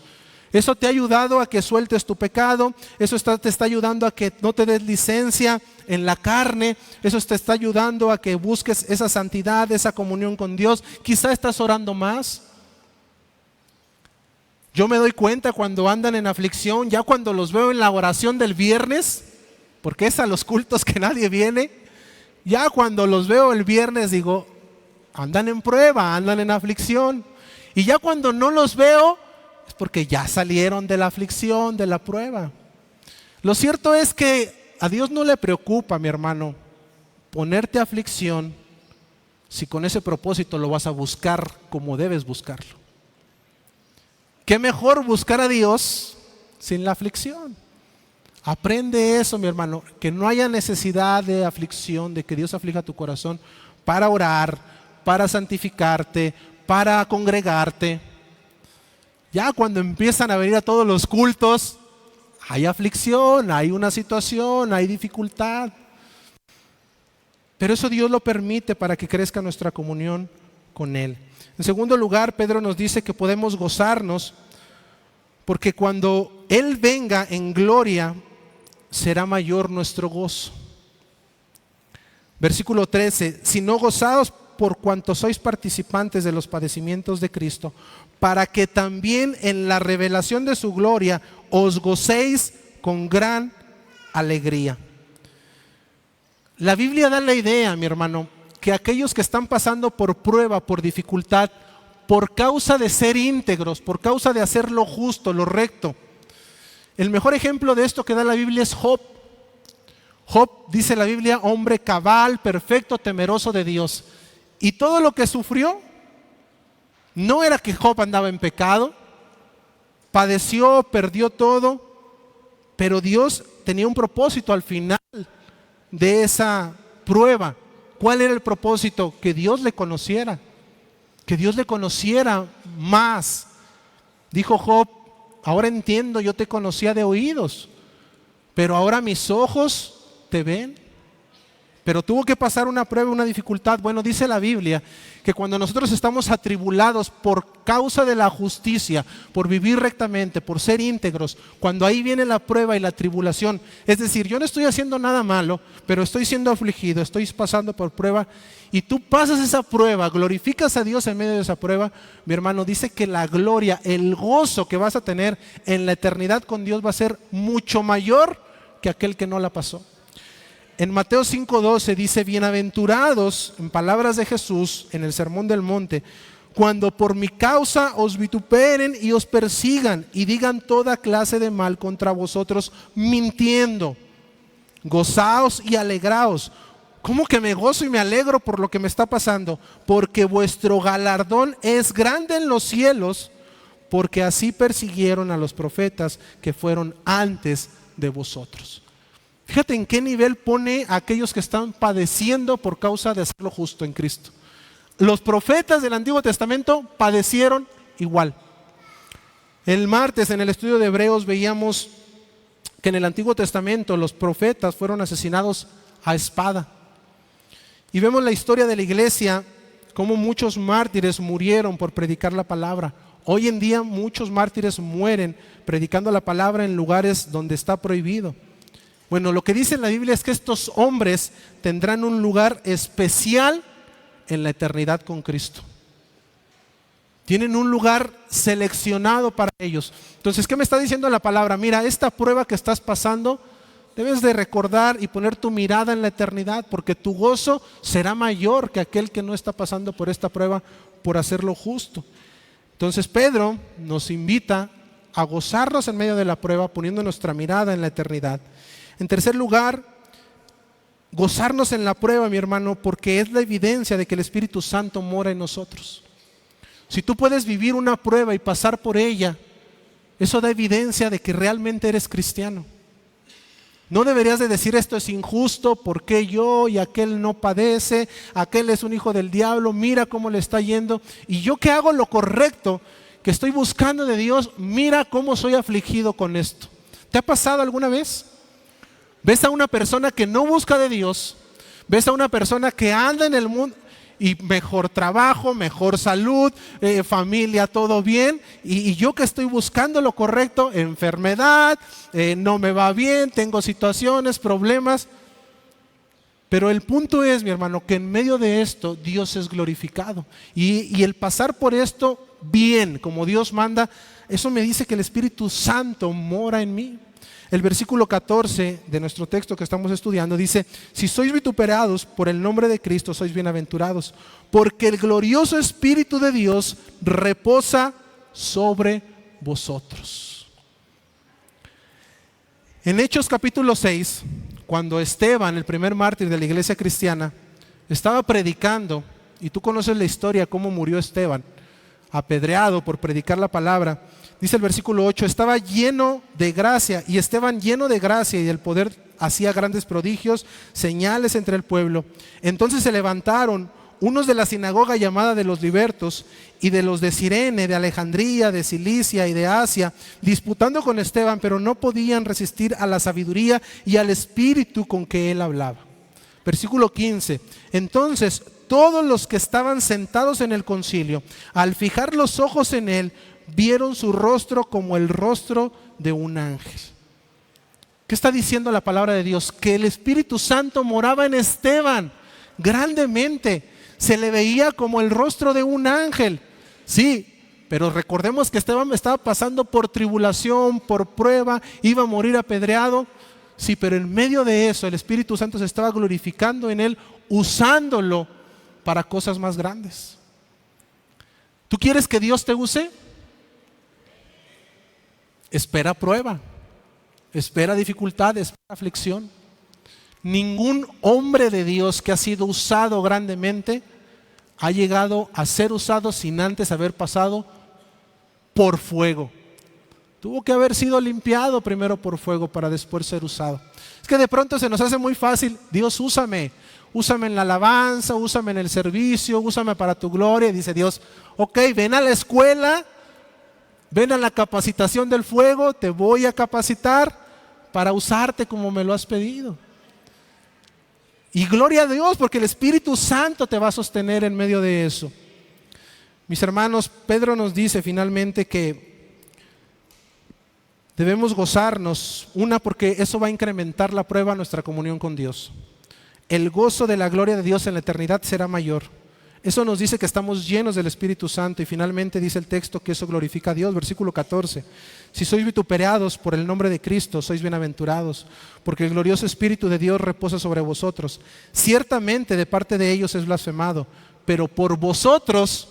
Eso te ha ayudado a que sueltes tu pecado, eso te está ayudando a que no te des licencia en la carne, eso te está ayudando a que busques esa santidad, esa comunión con Dios. Quizá estás orando más. Yo me doy cuenta cuando andan en aflicción, ya cuando los veo en la oración del viernes, porque es a los cultos que nadie viene, ya cuando los veo el viernes digo, andan en prueba, andan en aflicción. Y ya cuando no los veo, es porque ya salieron de la aflicción, de la prueba. Lo cierto es que a Dios no le preocupa, mi hermano, ponerte aflicción si con ese propósito lo vas a buscar como debes buscarlo. ¿Qué mejor buscar a Dios sin la aflicción? Aprende eso, mi hermano, que no haya necesidad de aflicción, de que Dios aflija tu corazón para orar, para santificarte, para congregarte. Ya cuando empiezan a venir a todos los cultos, hay aflicción, hay una situación, hay dificultad. Pero eso Dios lo permite para que crezca nuestra comunión con Él. En segundo lugar, Pedro nos dice que podemos gozarnos porque cuando Él venga en gloria, será mayor nuestro gozo. Versículo 13, si no gozaos por cuanto sois participantes de los padecimientos de Cristo, para que también en la revelación de su gloria os gocéis con gran alegría. La Biblia da la idea, mi hermano, que aquellos que están pasando por prueba, por dificultad, por causa de ser íntegros, por causa de hacer lo justo, lo recto. El mejor ejemplo de esto que da la Biblia es Job. Job, dice la Biblia, hombre cabal, perfecto, temeroso de Dios. Y todo lo que sufrió, no era que Job andaba en pecado, padeció, perdió todo, pero Dios tenía un propósito al final de esa prueba. ¿Cuál era el propósito? Que Dios le conociera, que Dios le conociera más. Dijo Job, ahora entiendo, yo te conocía de oídos, pero ahora mis ojos te ven. Pero tuvo que pasar una prueba, una dificultad. Bueno, dice la Biblia que cuando nosotros estamos atribulados por causa de la justicia, por vivir rectamente, por ser íntegros, cuando ahí viene la prueba y la tribulación, es decir, yo no estoy haciendo nada malo, pero estoy siendo afligido, estoy pasando por prueba, y tú pasas esa prueba, glorificas a Dios en medio de esa prueba, mi hermano, dice que la gloria, el gozo que vas a tener en la eternidad con Dios va a ser mucho mayor que aquel que no la pasó. En Mateo 5:12 dice, bienaventurados, en palabras de Jesús, en el Sermón del Monte, cuando por mi causa os vituperen y os persigan y digan toda clase de mal contra vosotros mintiendo. Gozaos y alegraos. ¿Cómo que me gozo y me alegro por lo que me está pasando? Porque vuestro galardón es grande en los cielos, porque así persiguieron a los profetas que fueron antes de vosotros. Fíjate en qué nivel pone a aquellos que están padeciendo por causa de hacer lo justo en Cristo. Los profetas del Antiguo Testamento padecieron igual. El martes en el estudio de Hebreos veíamos que en el Antiguo Testamento los profetas fueron asesinados a espada. Y vemos la historia de la iglesia, cómo muchos mártires murieron por predicar la palabra. Hoy en día muchos mártires mueren predicando la palabra en lugares donde está prohibido. Bueno, lo que dice la Biblia es que estos hombres tendrán un lugar especial en la eternidad con Cristo. Tienen un lugar seleccionado para ellos. Entonces, ¿qué me está diciendo la palabra? Mira, esta prueba que estás pasando, debes de recordar y poner tu mirada en la eternidad, porque tu gozo será mayor que aquel que no está pasando por esta prueba por hacer lo justo. Entonces Pedro nos invita a gozarnos en medio de la prueba, poniendo nuestra mirada en la eternidad. En tercer lugar, gozarnos en la prueba, mi hermano, porque es la evidencia de que el Espíritu Santo mora en nosotros. Si tú puedes vivir una prueba y pasar por ella, eso da evidencia de que realmente eres cristiano. No deberías de decir esto es injusto, ¿por qué yo y aquel no padece? Aquel es un hijo del diablo, mira cómo le está yendo. Y yo que hago lo correcto, que estoy buscando de Dios, mira cómo soy afligido con esto. ¿Te ha pasado alguna vez? Ves a una persona que no busca de Dios, ves a una persona que anda en el mundo y mejor trabajo, mejor salud, familia, todo bien, y yo que estoy buscando lo correcto, enfermedad, no me va bien, tengo situaciones, problemas. Pero el punto es, mi hermano, que en medio de esto Dios es glorificado, y el pasar por esto bien, como Dios manda, eso me dice que el Espíritu Santo mora en mí. El versículo 14 de nuestro texto que estamos estudiando dice: si sois vituperados por el nombre de Cristo, sois bienaventurados, porque el glorioso Espíritu de Dios reposa sobre vosotros. En Hechos capítulo 6, cuando Esteban, el primer mártir de la iglesia cristiana, estaba predicando, y tú conoces la historia, cómo murió Esteban, apedreado por predicar la palabra. Dice el versículo 8, estaba lleno de gracia, y Esteban lleno de gracia y del poder hacía grandes prodigios, señales entre el pueblo. Entonces se levantaron unos de la sinagoga llamada de los libertos y de los de Cirene, de Alejandría, de Cilicia y de Asia, disputando con Esteban, pero no podían resistir a la sabiduría y al espíritu con que él hablaba. Versículo 15, entonces todos los que estaban sentados en el concilio, al fijar los ojos en él, vieron su rostro como el rostro de un ángel. ¿Qué está diciendo la palabra de Dios? Que el Espíritu Santo moraba en Esteban grandemente. Se le veía como el rostro de un ángel. Sí, pero recordemos que Esteban estaba pasando por tribulación, por prueba, iba a morir apedreado. Sí, pero en medio de eso el Espíritu Santo se estaba glorificando en él, usándolo para cosas más grandes. ¿Tú quieres que Dios te use? Espera prueba, espera dificultad, espera aflicción. Ningún hombre de Dios que ha sido usado grandemente ha llegado a ser usado sin antes haber pasado por fuego. Tuvo que haber sido limpiado primero por fuego para después ser usado. Es que de pronto se nos hace muy fácil: Dios, úsame en la alabanza, úsame en el servicio, úsame para tu gloria. Y dice Dios: ok, ven a la escuela, ven a la capacitación del fuego, te voy a capacitar para usarte como me lo has pedido. Y gloria a Dios, porque el Espíritu Santo te va a sostener en medio de eso. Mis hermanos, Pedro nos dice finalmente que debemos gozarnos, porque eso va a incrementar la prueba, nuestra comunión con Dios. El gozo de la gloria de Dios en la eternidad será mayor. Eso nos dice que estamos llenos del Espíritu Santo, y finalmente dice el texto que eso glorifica a Dios. Versículo 14, si sois vituperados por el nombre de Cristo, sois bienaventurados, porque el glorioso Espíritu de Dios reposa sobre vosotros. Ciertamente de parte de ellos es blasfemado, pero por vosotros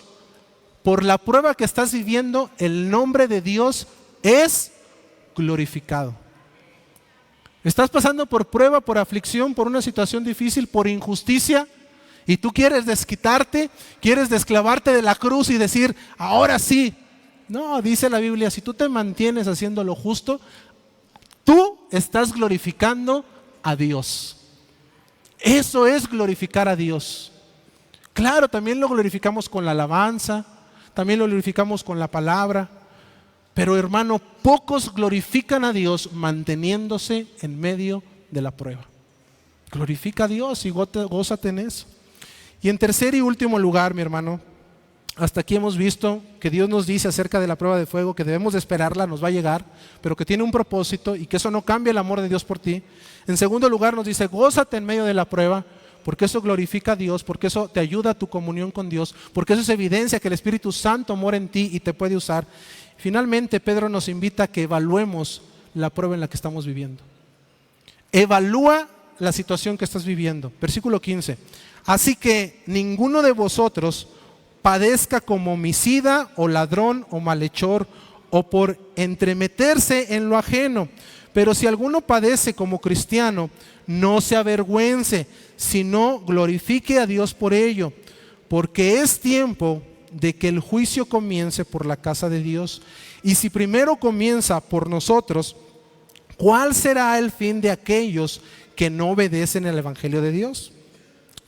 por la prueba que estás viviendo, el nombre de Dios es glorificado. Estás pasando por prueba, por aflicción, por una situación difícil, por injusticia, y tú quieres desquitarte, quieres desclavarte de la cruz y decir, ahora sí. No, dice la Biblia, si tú te mantienes haciendo lo justo, tú estás glorificando a Dios. Eso es glorificar a Dios. Claro, también lo glorificamos con la alabanza, también lo glorificamos con la palabra, pero hermano, pocos glorifican a Dios manteniéndose en medio de la prueba. Glorifica a Dios y gózate en eso. Y en tercer y último lugar, mi hermano, hasta aquí hemos visto que Dios nos dice acerca de la prueba de fuego que debemos de esperarla, nos va a llegar, pero que tiene un propósito y que eso no cambia el amor de Dios por ti. En segundo lugar nos dice, gózate en medio de la prueba, porque eso glorifica a Dios, porque eso te ayuda a tu comunión con Dios, porque eso es evidencia que el Espíritu Santo mora en ti y te puede usar. Finalmente, Pedro nos invita a que evaluemos la prueba en la que estamos viviendo. Evalúa la situación que estás viviendo. Versículo 15. Así que ninguno de vosotros padezca como homicida o ladrón o malhechor o por entremeterse en lo ajeno. Pero si alguno padece como cristiano, no se avergüence, sino glorifique a Dios por ello, porque es tiempo de que el juicio comience por la casa de Dios. Y si primero comienza por nosotros, ¿cuál será el fin de aquellos que no obedecen el evangelio de Dios?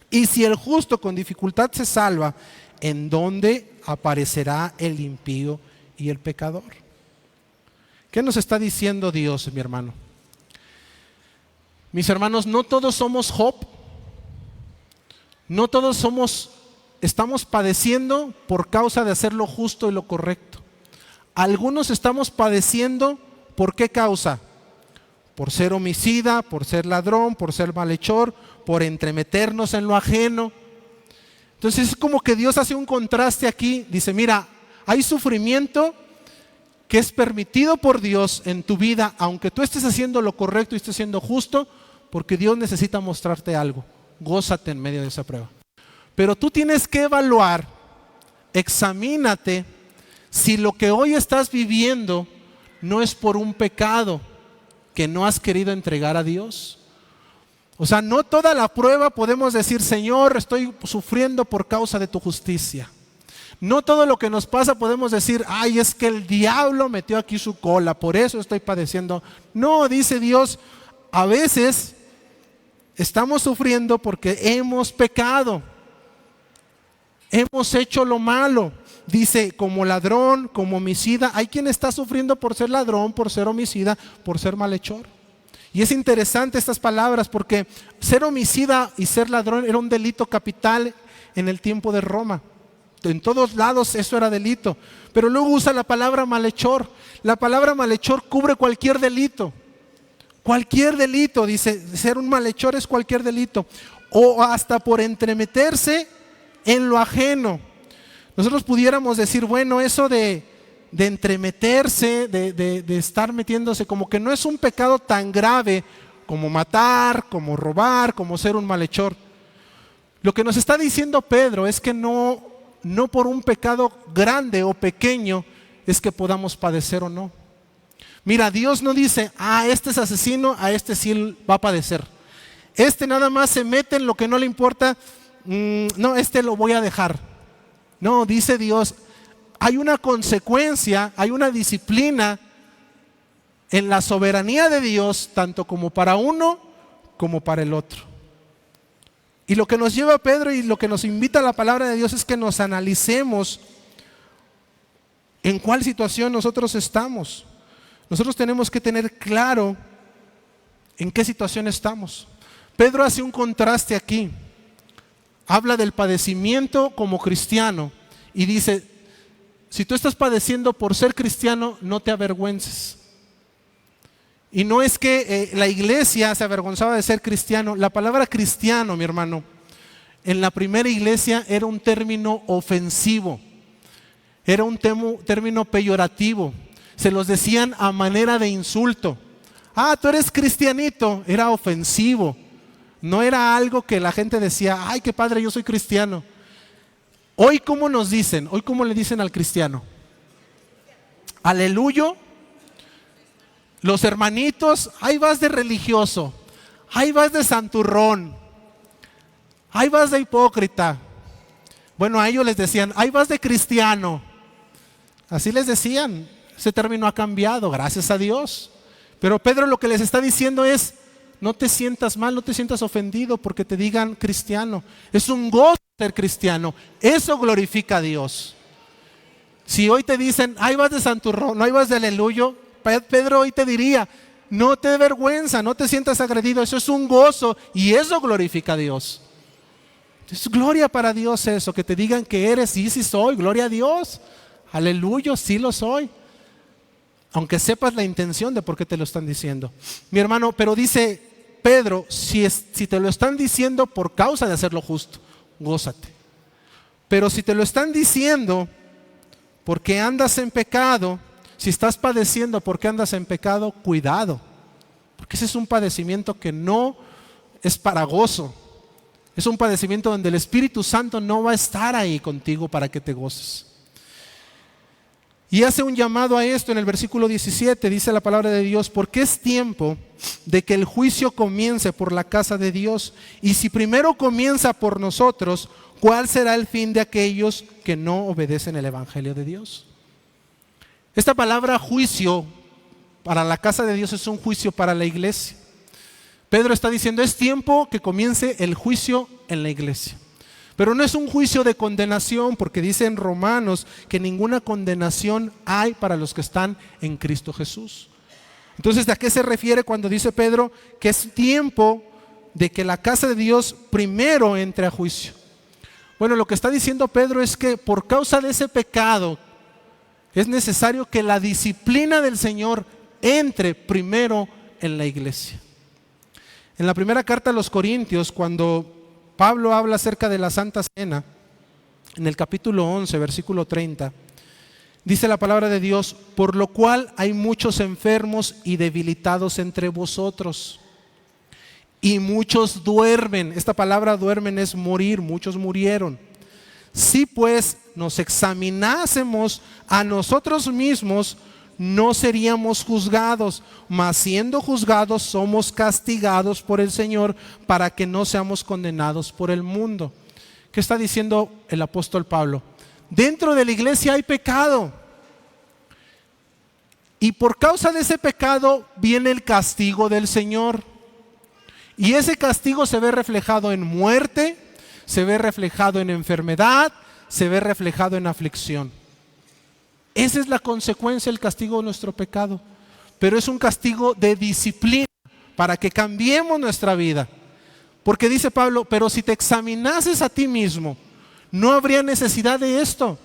Y si el justo con dificultad se salva, ¿en dónde aparecerá el impío y el pecador? ¿Qué nos está diciendo Dios, mi hermano? Mis hermanos, no todos somos Job. No todos estamos padeciendo por causa de hacer lo justo y lo correcto. Algunos estamos padeciendo, ¿por qué causa? Por ser homicida, por ser ladrón, por ser malhechor, por entremeternos en lo ajeno. Entonces es como que Dios hace un contraste aquí. Dice, mira, hay sufrimiento que es permitido por Dios en tu vida, aunque tú estés haciendo lo correcto y estés siendo justo, porque Dios necesita mostrarte algo. Gózate en medio de esa prueba. Pero tú tienes que evaluar, examínate si lo que hoy estás viviendo no es por un pecado que no has querido entregar a Dios. O sea, no toda la prueba podemos decir, Señor, estoy sufriendo por causa de tu justicia. No todo lo que nos pasa podemos decir, ay, es que el diablo metió aquí su cola, por eso estoy padeciendo. No, dice Dios, a veces estamos sufriendo porque hemos pecado, hemos hecho lo malo. Dice, como ladrón, como homicida, hay quien está sufriendo por ser ladrón, por ser homicida, por ser malhechor. Y es interesante estas palabras porque ser homicida y ser ladrón era un delito capital en el tiempo de Roma. En todos lados eso era delito. Pero luego usa la palabra malhechor. La palabra malhechor cubre cualquier delito. Cualquier delito, dice, ser un malhechor es cualquier delito. O hasta por entremeterse en lo ajeno. Nosotros pudiéramos decir, bueno, eso de entremeterse, de estar metiéndose, como que no es un pecado tan grave como matar, como robar, como ser un malhechor. Lo que nos está diciendo Pedro es que no por un pecado grande o pequeño es que podamos padecer o no. Mira, Dios no dice, este es asesino, a este sí va a padecer. Este nada más se mete en lo que no le importa, no, este lo voy a dejar. No, dice Dios, hay una consecuencia, hay una disciplina en la soberanía de Dios, tanto como para uno como para el otro. Y lo que nos lleva a Pedro y lo que nos invita a la palabra de Dios es que nos analicemos en cuál situación nosotros estamos. Nosotros tenemos que tener claro en qué situación estamos. Pedro hace un contraste aquí. Habla del padecimiento como cristiano y dice, si tú estás padeciendo por ser cristiano, no te avergüences. Y no es que la iglesia se avergonzaba de ser cristiano. La palabra cristiano, mi hermano, en la primera iglesia era un término ofensivo. Era un término peyorativo. Se los decían a manera de insulto. Tú eres cristianito. Era ofensivo. No era algo que la gente decía, ay, qué padre, yo soy cristiano. Hoy, ¿cómo nos dicen? Hoy, ¿cómo le dicen al cristiano? Aleluya. Los hermanitos, ahí vas de religioso, ahí vas de santurrón, ahí vas de hipócrita. Bueno, a ellos les decían, ahí vas de cristiano. Así les decían. Ese término ha cambiado, gracias a Dios. Pero Pedro lo que les está diciendo es, no te sientas mal, no te sientas ofendido porque te digan cristiano. Es un gozo ser cristiano. Eso glorifica a Dios. Si hoy te dicen, ahí vas de santurrón, ahí vas de aleluyo, Pedro hoy te diría, no te dé vergüenza, no te sientas agredido. Eso es un gozo y eso glorifica a Dios. Es gloria para Dios eso, que te digan que eres, sí soy, gloria a Dios. Aleluya, sí lo soy. Aunque sepas la intención de por qué te lo están diciendo. Mi hermano, pero dice Pedro, si te lo están diciendo por causa de hacer lo justo, gózate. Pero si te lo están diciendo porque andas en pecado, si estás padeciendo porque andas en pecado, cuidado. Porque ese es un padecimiento que no es para gozo. Es un padecimiento donde el Espíritu Santo no va a estar ahí contigo para que te goces. Y hace un llamado a esto en el versículo 17, dice la palabra de Dios, porque es tiempo de que el juicio comience por la casa de Dios. Y si primero comienza por nosotros, ¿cuál será el fin de aquellos que no obedecen el Evangelio de Dios? Esta palabra juicio para la casa de Dios es un juicio para la iglesia. Pedro está diciendo, es tiempo que comience el juicio en la iglesia. Pero no es un juicio de condenación, porque dice en Romanos que ninguna condenación hay para los que están en Cristo Jesús. Entonces, ¿a qué se refiere cuando dice Pedro que es tiempo de que la casa de Dios primero entre a juicio? Bueno, lo que está diciendo Pedro es que por causa de ese pecado es necesario que la disciplina del Señor entre primero en la iglesia. En la primera carta a los Corintios, cuando Pablo habla acerca de la Santa Cena, en el capítulo 11, versículo 30, dice la palabra de Dios, por lo cual hay muchos enfermos y debilitados entre vosotros, y muchos duermen. Esta palabra duermen es morir, muchos murieron. Si pues nos examinásemos a nosotros mismos, no seríamos juzgados, mas siendo juzgados somos castigados por el Señor para que no seamos condenados por el mundo. ¿Qué está diciendo el apóstol Pablo? Dentro de la iglesia hay pecado. Y por causa de ese pecado viene el castigo del Señor. Y ese castigo se ve reflejado en muerte, se ve reflejado en enfermedad, se ve reflejado en aflicción. Esa es la consecuencia del castigo de nuestro pecado. Pero es un castigo de disciplina para que cambiemos nuestra vida. Porque dice Pablo, pero si te examinases a ti mismo, no habría necesidad de esto.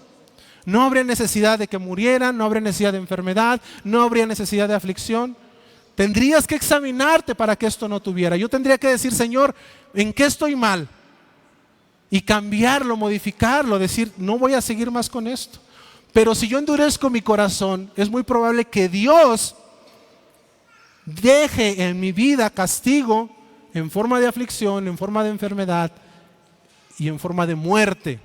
No habría necesidad de que murieran, no habría necesidad de enfermedad, no habría necesidad de aflicción. Tendrías que examinarte para que esto no tuviera. Yo tendría que decir, Señor, ¿en qué estoy mal? Y cambiarlo, modificarlo, decir, no voy a seguir más con esto. Pero si yo endurezco mi corazón, es muy probable que Dios deje en mi vida castigo en forma de aflicción, en forma de enfermedad y en forma de muerte.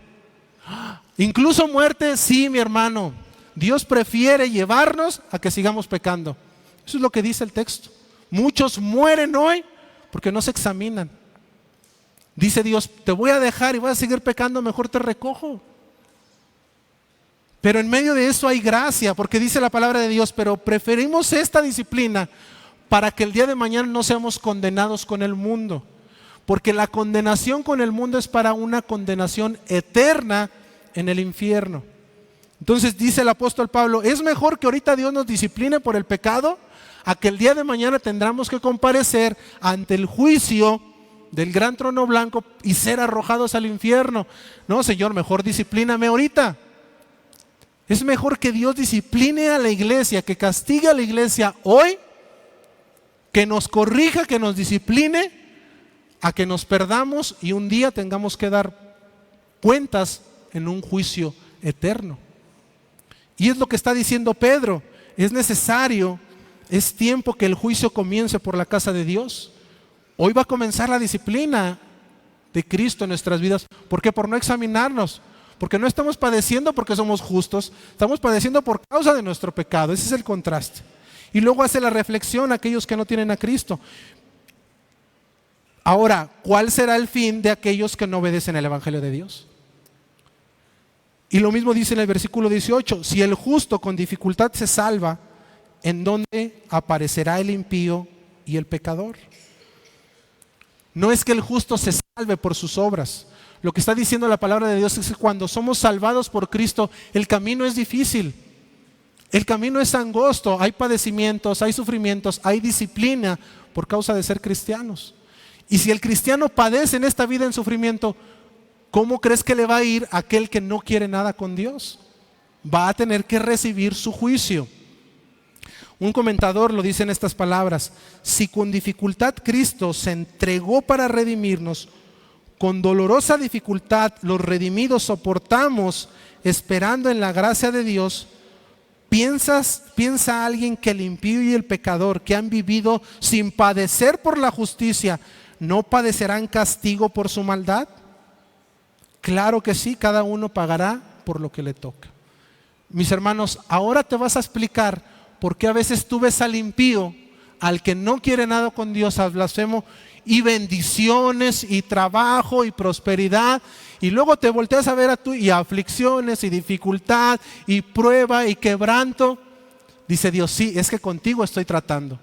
Incluso muerte, sí, mi hermano. Dios prefiere llevarnos a que sigamos pecando. Eso es lo que dice el texto. Muchos mueren hoy porque no se examinan. Dice Dios, te voy a dejar y vas a seguir pecando, mejor te recojo. Pero en medio de eso hay gracia, porque dice la palabra de Dios, pero preferimos esta disciplina para que el día de mañana no seamos condenados con el mundo. Porque la condenación con el mundo es para una condenación eterna en el infierno. Entonces dice el apóstol Pablo, es mejor que ahorita Dios nos discipline por el pecado, a que el día de mañana tendremos que comparecer ante el juicio del gran trono blanco y ser arrojados al infierno. No, Señor, mejor disciplíname ahorita. Es mejor que Dios discipline a la iglesia, que castigue a la iglesia hoy, que nos corrija, que nos discipline, a que nos perdamos y un día tengamos que dar cuentas en un juicio eterno. Y es lo que está diciendo Pedro, es necesario, es tiempo que el juicio comience por la casa de Dios. Hoy va a comenzar la disciplina de Cristo en nuestras vidas. ¿Por qué? Por no examinarnos. Porque no estamos padeciendo porque somos justos, estamos padeciendo por causa de nuestro pecado. Ese es el contraste. Y luego hace la reflexión a aquellos que no tienen a Cristo. Ahora, ¿cuál será el fin de aquellos que no obedecen el Evangelio de Dios? Y lo mismo dice en el versículo 18, si el justo con dificultad se salva, ¿en dónde aparecerá el impío y el pecador? No es que el justo se salve por sus obras. Lo que está diciendo la palabra de Dios es que cuando somos salvados por Cristo, el camino es difícil. El camino es angosto, hay padecimientos, hay sufrimientos, hay disciplina por causa de ser cristianos. Y si el cristiano padece en esta vida en sufrimiento, ¿cómo crees que le va a ir a aquel que no quiere nada con Dios? Va a tener que recibir su juicio. Un comentador lo dice en estas palabras: si con dificultad Cristo se entregó para redimirnos, con dolorosa dificultad los redimidos soportamos esperando en la gracia de Dios, ¿piensa alguien que el impío y el pecador que han vivido sin padecer por la justicia no padecerán castigo por su maldad? Claro que sí, cada uno pagará por lo que le toca. Mis hermanos, ahora te vas a explicar por qué a veces tú ves al impío, al que no quiere nada con Dios, al blasfemo, y bendiciones y trabajo y prosperidad, y luego te volteas a ver a tú y aflicciones y dificultad y prueba y quebranto. Dice Dios, sí, es que contigo estoy tratando.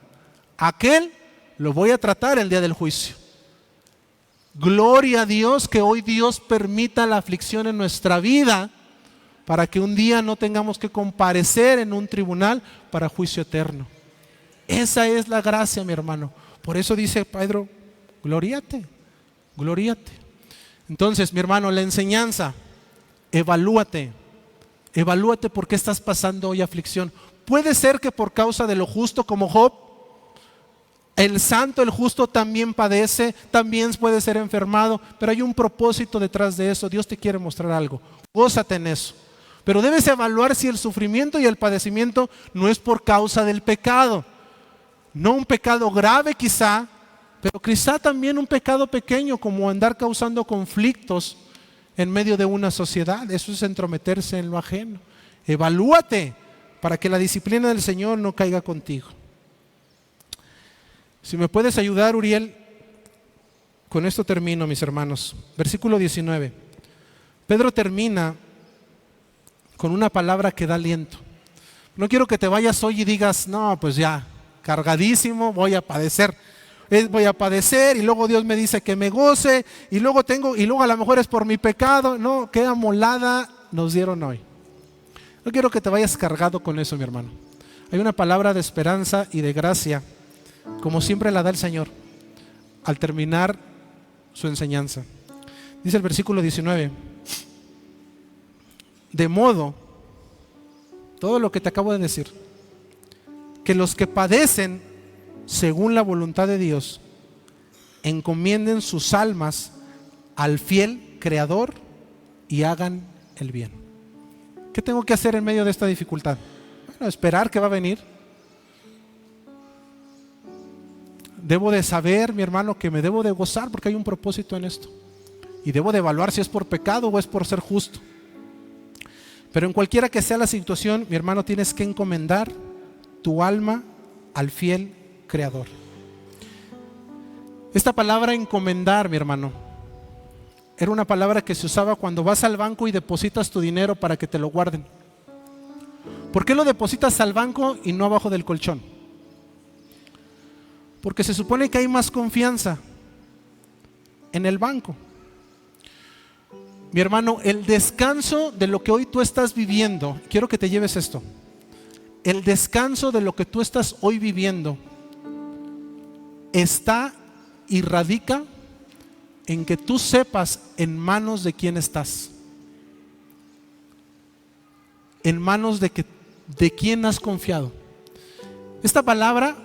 Aquel lo voy a tratar el día del juicio. Gloria a Dios que hoy Dios permita la aflicción en nuestra vida para que un día no tengamos que comparecer en un tribunal para juicio eterno. Esa es la gracia, mi hermano. Por eso dice Pedro, gloríate, gloríate. Entonces, mi hermano, la enseñanza, evalúate por qué estás pasando hoy aflicción. Puede ser que por causa de lo justo, como Job, el santo, el justo también padece, también puede ser enfermado, pero hay un propósito detrás de eso. Dios te quiere mostrar algo, gózate en eso. Pero debes evaluar si el sufrimiento y el padecimiento no es por causa del pecado. No un pecado grave quizá, pero quizá también un pecado pequeño, como andar causando conflictos en medio de una sociedad. Eso es entrometerse en lo ajeno. Evalúate para que la disciplina del Señor no caiga contigo. Si me puedes ayudar, Uriel, con esto termino, mis hermanos. Versículo 19. Pedro termina con una palabra que da aliento. No quiero que te vayas hoy y digas, no, pues ya, cargadísimo, voy a padecer y luego Dios me dice que me goce y luego a lo mejor es por mi pecado. No, qué amolada nos dieron hoy. No quiero que te vayas cargado con eso, mi hermano. Hay una palabra de esperanza y de gracia, como siempre la da el Señor al terminar su enseñanza. Dice el versículo 19: de modo, todo lo que te acabo de decir, que los que padecen según la voluntad de Dios encomienden sus almas al fiel Creador y hagan el bien. ¿Qué tengo que hacer en medio de esta dificultad? Bueno, esperar que va a venir. Debo de saber, mi hermano, que me debo de gozar porque hay un propósito en esto. Y debo de evaluar si es por pecado o es por ser justo. Pero en cualquiera que sea la situación, mi hermano, tienes que encomendar tu alma al fiel Creador. Esta palabra encomendar, mi hermano, era una palabra que se usaba cuando vas al banco y depositas tu dinero para que te lo guarden. ¿Por qué lo depositas al banco y no abajo del colchón? Porque se supone que hay más confianza en el banco. Mi hermano, el descanso de lo que hoy tú estás viviendo, quiero que te lleves esto. El descanso de lo que tú estás hoy viviendo está y radica en que tú sepas en manos de quién estás. En manos de quién has confiado. Esta palabra,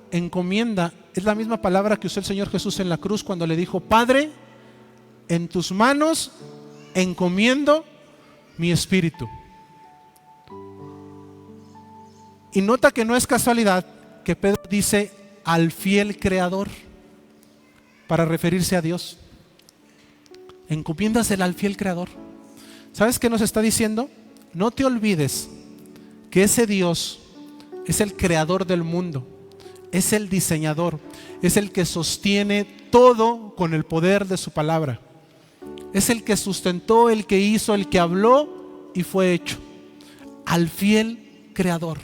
encomienda, es la misma palabra que usó el Señor Jesús en la cruz cuando le dijo: Padre, en tus manos encomiendo mi espíritu. Y nota que no es casualidad que Pedro dice al fiel Creador para referirse a Dios. Encomiéndasela al fiel Creador. ¿Sabes qué nos está diciendo? No te olvides que ese Dios es el creador del mundo, es el diseñador, es el que sostiene todo con el poder de su palabra. Es el que sustentó, el que hizo, el que habló y fue hecho. Al fiel creador.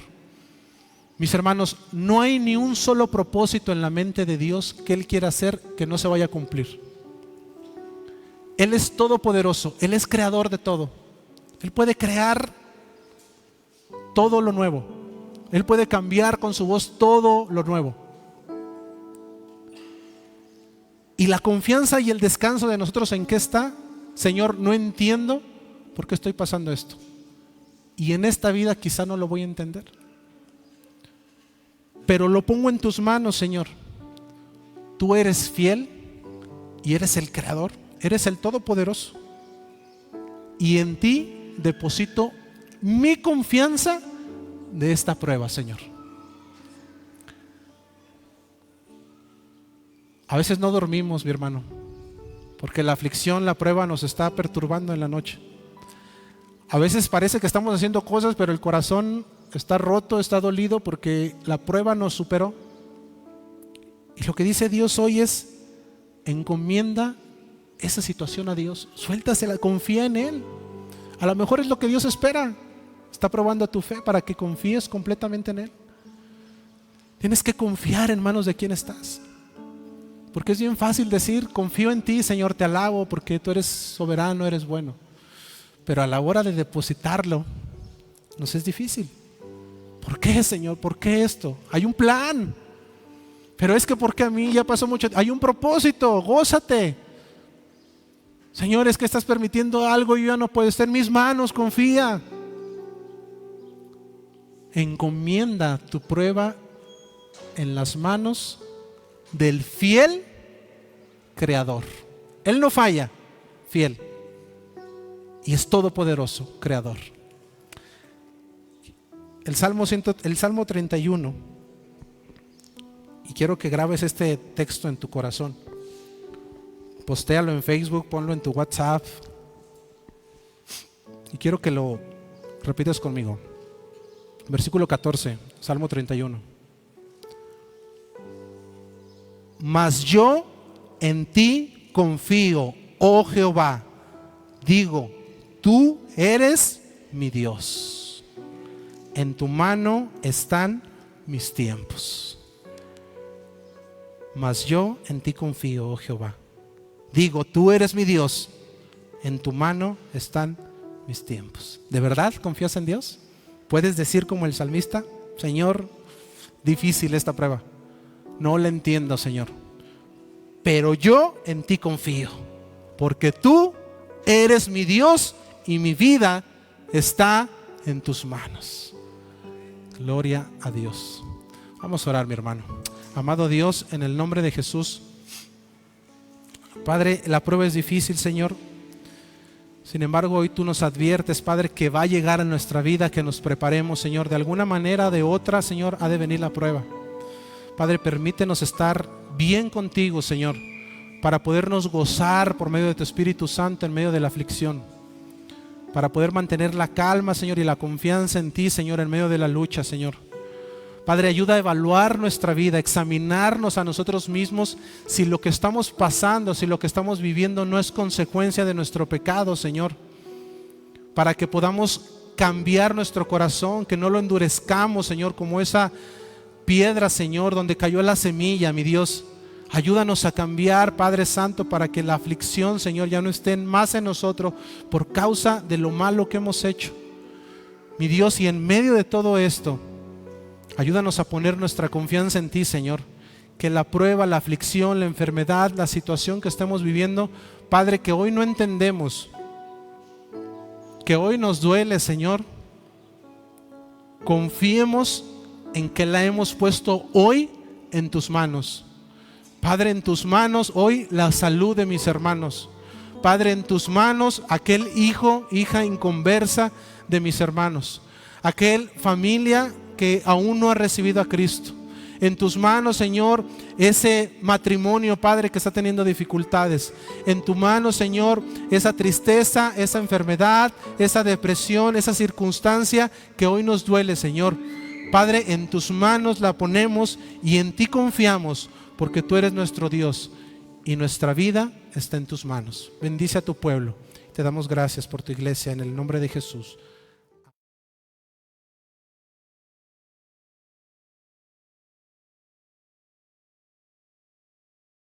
Mis hermanos, no hay ni un solo propósito en la mente de Dios que Él quiera hacer que no se vaya a cumplir. Él es todopoderoso, Él es creador de todo. Él puede crear todo lo nuevo. Él puede cambiar con su voz todo lo nuevo. Y la confianza y el descanso de nosotros, ¿en qué está? Señor, no entiendo por qué estoy pasando esto. Y en esta vida quizá no lo voy a entender. Pero lo pongo en tus manos, Señor. Tú eres fiel y eres el creador, eres el todopoderoso. Y en ti deposito mi confianza de esta prueba, Señor. A veces no dormimos, mi hermano, porque la aflicción, la prueba nos está perturbando en la noche. A veces parece que estamos haciendo cosas, pero el corazón está roto, está dolido porque la prueba nos superó. Y lo que dice Dios hoy es: encomienda esa situación a Dios, suéltasela, confía en Él. A lo mejor es lo que Dios espera. Está probando tu fe para que confíes completamente en Él. Tienes que confiar en manos de quién estás. Porque es bien fácil decir: confío en ti, Señor, te alabo porque tú eres soberano, eres bueno. Pero a la hora de depositarlo, nos es difícil. ¿Por qué, Señor? ¿Por qué esto? Hay un plan. Pero es que porque a mí ya pasó mucho. Hay un propósito, gózate. Señor, es que estás permitiendo algo y yo ya no puedo. Está en mis manos, confía. Encomienda tu prueba en las manos del fiel creador. Él no falla, fiel. Y es todopoderoso, creador. El Salmo 31. Y quiero que grabes este texto en tu corazón. Postéalo en Facebook, ponlo en tu WhatsApp. Y quiero que lo repitas conmigo. Versículo 14, Salmo 31. Mas yo en ti confío, oh Jehová. Digo, tú eres mi Dios. En tu mano están mis tiempos. Mas yo en ti confío, oh Jehová. Digo, tú eres mi Dios. En tu mano están mis tiempos. ¿De verdad confías en Dios? ¿Puedes decir como el salmista: Señor, difícil esta prueba, no la entiendo, Señor, pero yo en ti confío, porque tú eres mi Dios y mi vida está en tus manos? Gloria a Dios. Vamos a orar, mi hermano. Amado Dios, en el nombre de Jesús, Padre, la prueba es difícil, Señor. Sin embargo, hoy tú nos adviertes, Padre, que va a llegar a nuestra vida, que nos preparemos, Señor. De alguna manera o de otra, Señor, ha de venir la prueba. Padre, permítenos estar bien contigo, Señor, para podernos gozar por medio de tu Espíritu Santo en medio de la aflicción, para poder mantener la calma, Señor, y la confianza en ti, Señor, en medio de la lucha, Señor. Padre, ayuda a evaluar nuestra vida, examinarnos a nosotros mismos si lo que estamos pasando, si lo que estamos viviendo no es consecuencia de nuestro pecado, Señor, para que podamos cambiar nuestro corazón, que no lo endurezcamos, Señor, como esa piedra, Señor, donde cayó la semilla, mi Dios. Ayúdanos a cambiar, Padre Santo, para que la aflicción, Señor, ya no esté más en nosotros por causa de lo malo que hemos hecho, mi Dios. Y en medio de todo esto, ayúdanos a poner nuestra confianza en ti, Señor. Que la prueba, la aflicción, la enfermedad, la situación que estemos viviendo, Padre, que hoy no entendemos, que hoy nos duele, Señor, confiemos en que la hemos puesto hoy en tus manos. Padre, en tus manos hoy la salud de mis hermanos. Padre, en tus manos aquel hijo, hija inconversa de mis hermanos. Aquel familia que aún no ha recibido a Cristo. En tus manos, Señor, ese matrimonio, Padre, que está teniendo dificultades. En tu mano, Señor, esa tristeza, esa enfermedad, esa depresión, esa circunstancia que hoy nos duele, Señor. Padre, en tus manos la ponemos y en ti confiamos, porque tú eres nuestro Dios y nuestra vida está en tus manos. Bendice a tu pueblo. Te damos gracias por tu iglesia en el nombre de Jesús.